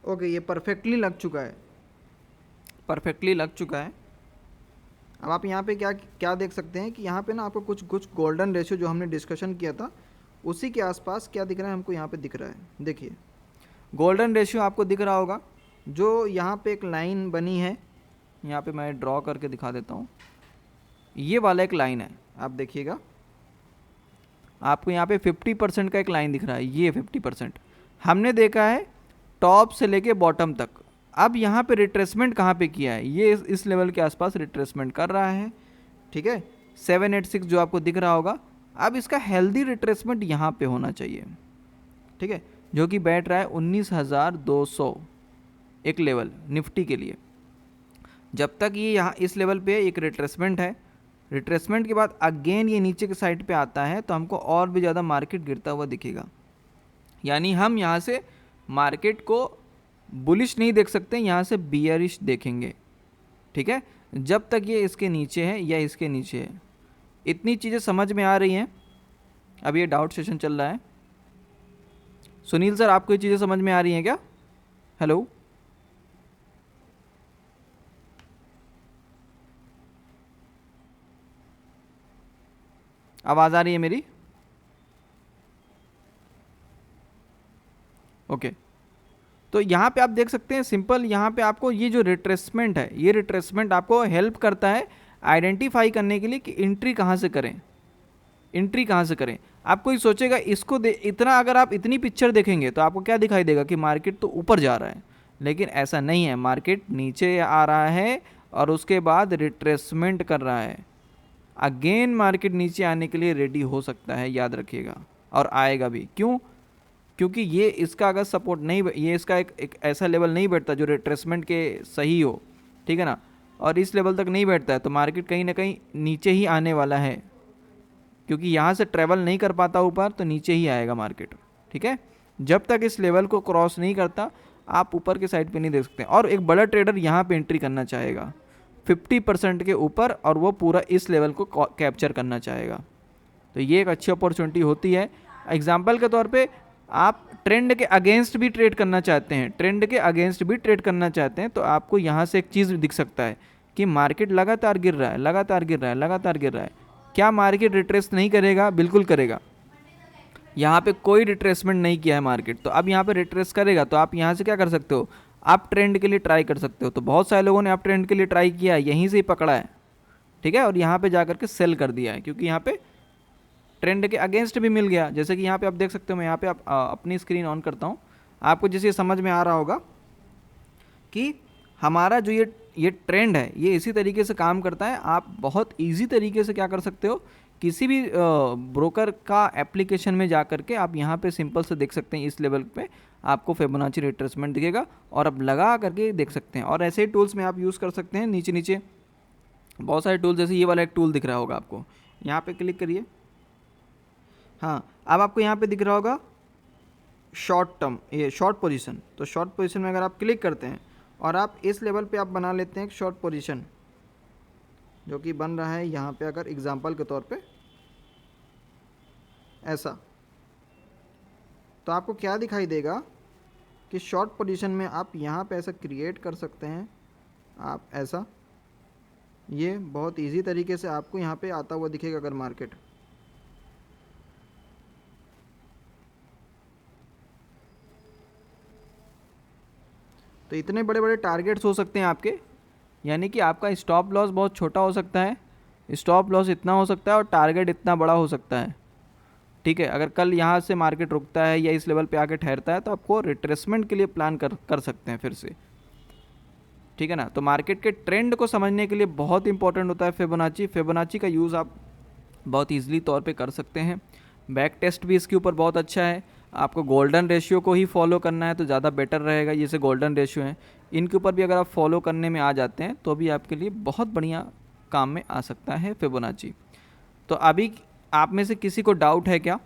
ओके, ये परफेक्टली लग चुका है। परफेक्टली लग चुका है। अब आप यहाँ पे क्या क्या देख सकते हैं कि यहाँ पे ना आपको कुछ कुछ गोल्डन रेशियो जो हमने डिस्कशन किया था उसी के आसपास क्या दिख रहा है हमको, यहाँ पे दिख रहा है। देखिए गोल्डन रेशियो आपको दिख रहा होगा, जो यहाँ पे एक लाइन बनी है, यहाँ पे मैं ड्रॉ करके दिखा देता हूँ। ये वाला एक लाइन है, आप देखिएगा। आपको यहाँ पे 50% का एक लाइन दिख रहा है, ये 50% हमने देखा है टॉप से लेके बॉटम तक। अब यहाँ पे रिट्रेसमेंट कहाँ पे किया है, ये इस लेवल के आसपास रिट्रेसमेंट कर रहा है, ठीक है, 786 जो आपको दिख रहा होगा। अब इसका हेल्दी रिट्रेसमेंट यहाँ पे होना चाहिए, ठीक है, जो कि बैठ रहा है 19,200 एक लेवल निफ्टी के लिए। जब तक ये यहाँ इस लेवल पे एक रिट्रेसमेंट है, रिट्रेसमेंट के बाद अगेन ये नीचे के साइड पे आता है तो हमको और भी ज़्यादा मार्केट गिरता हुआ दिखेगा। यानी हम यहाँ से मार्केट को बुलिश नहीं देख सकते, यहाँ से बियरिश देखेंगे, ठीक है, जब तक ये इसके नीचे है या इसके नीचे है। इतनी चीज़ें समझ में आ रही हैं। अब ये डाउट सेशन चल रहा है। सुनील सर, आपको ये चीज़ें समझ में आ रही हैं क्या? हेलो, आवाज़ आ रही है मेरी? ओके, तो यहाँ पे आप देख सकते हैं सिंपल, यहाँ पे आपको ये जो रिट्रेसमेंट है, ये रिट्रेसमेंट आपको हेल्प करता है आइडेंटिफाई करने के लिए कि एंट्री कहाँ से करें, एंट्री कहाँ से करें। आप कोई सोचेगा इसको इतना, अगर आप इतनी पिक्चर देखेंगे तो आपको क्या दिखाई देगा कि मार्केट तो ऊपर जा रहा है, लेकिन ऐसा नहीं है, मार्केट नीचे आ रहा है और उसके बाद रिट्रेसमेंट कर रहा है। अगेन मार्केट नीचे आने के लिए रेडी हो सकता है, याद रखिएगा, और आएगा भी। क्यों? क्योंकि ये इसका अगर सपोर्ट नहीं, ये इसका एक ऐसा लेवल नहीं बैठता जो रिट्रेसमेंट के सही हो, ठीक है ना, और इस लेवल तक नहीं बैठता है तो मार्केट कहीं ना कहीं नीचे ही आने वाला है, क्योंकि यहाँ से ट्रेवल नहीं कर पाता ऊपर तो नीचे ही आएगा मार्केट, ठीक है। जब तक इस लेवल को क्रॉस नहीं करता आप ऊपर के साइड पे नहीं देख सकते। और एक बड़ा ट्रेडर यहाँ पे एंट्री करना चाहेगा 50% के ऊपर, और वो पूरा इस लेवल को कैप्चर करना चाहेगा, तो ये एक अच्छी अपॉर्चुनिटी होती है। एग्जाम्पल के तौर पे आप ट्रेंड के अगेंस्ट भी ट्रेड करना चाहते हैं, ट्रेंड के अगेंस्ट भी ट्रेड करना चाहते हैं, तो आपको यहाँ से एक चीज़ दिख सकता है कि मार्केट लगातार गिर रहा है, लगातार गिर रहा है, लगातार गिर रहा है। क्या मार्केट रिट्रेस नहीं करेगा? बिल्कुल करेगा। यहाँ पे कोई रिट्रेसमेंट नहीं किया है मार्केट, तो अब यहाँ पे रिट्रेस करेगा, तो आप यहाँ से क्या कर सकते हो, आप ट्रेंड के लिए ट्राई कर सकते हो। तो बहुत सारे लोगों ने आप ट्रेंड के लिए ट्राई किया है, यहीं से ही पकड़ा है, ठीक है, और यहाँ पे जा करके सेल कर दिया है, क्योंकि यहाँ पे ट्रेंड के अगेंस्ट भी मिल गया। जैसे कि यहाँ पे आप देख सकते हो, मैं यहाँ पे अपनी स्क्रीन ऑन करता हूँ, आपको जैसे समझ में आ रहा होगा कि हमारा जो ये ट्रेंड है ये इसी तरीके से काम करता है। आप बहुत इजी तरीके से क्या कर सकते हो, किसी भी ब्रोकर का एप्लीकेशन में जा करके आप यहाँ पे सिंपल से देख सकते हैं, इस लेवल पे आपको फिबोनाची रिट्रेसमेंट दिखेगा और अब लगा करके देख सकते हैं। और ऐसे ही टूल्स में आप यूज़ कर सकते हैं, नीचे नीचे बहुत सारे टूल, जैसे ये वाला एक टूल दिख रहा होगा आपको, यहाँ पे क्लिक करिए। हाँ, अब आपको यहाँ पे दिख रहा होगा शॉर्ट टर्म, ये शॉर्ट पोजीशन। तो शॉर्ट पोजीशन में अगर आप क्लिक करते हैं और आप इस लेवल पे आप बना लेते हैं एक शॉर्ट पोजीशन, जो कि बन रहा है यहाँ पे, अगर एग्जांपल के तौर पे ऐसा, तो आपको क्या दिखाई देगा कि शॉर्ट पोजीशन में आप यहाँ पे ऐसा क्रिएट कर सकते हैं, आप ऐसा, ये बहुत इजी तरीके से आपको यहाँ पे आता हुआ दिखेगा अगर मार्केट। तो इतने बड़े बड़े टारगेट्स हो सकते हैं आपके, यानी कि आपका स्टॉप लॉस बहुत छोटा हो सकता है, स्टॉप लॉस इतना हो सकता है और टारगेट इतना बड़ा हो सकता है, ठीक है। अगर कल यहाँ से मार्केट रुकता है या इस लेवल पे आके ठहरता है तो आपको रिट्रेसमेंट के लिए प्लान कर सकते हैं फिर से, ठीक है ना। तो मार्केट के ट्रेंड को समझने के लिए बहुत इंपॉर्टेंट होता है फिबोनाची। फिबोनाची का यूज़ आप बहुत ईजिली तौर पे कर सकते हैं। बैक टेस्ट भी इसके ऊपर बहुत अच्छा है। आपको गोल्डन रेशियो को ही फॉलो करना है तो ज़्यादा बेटर रहेगा। जैसे गोल्डन रेशियो है, इनके ऊपर भी अगर आप फॉलो करने में आ जाते हैं तो भी आपके लिए बहुत बढ़िया काम में आ सकता है फिबोनाची। तो अभी आप में से किसी को डाउट है क्या?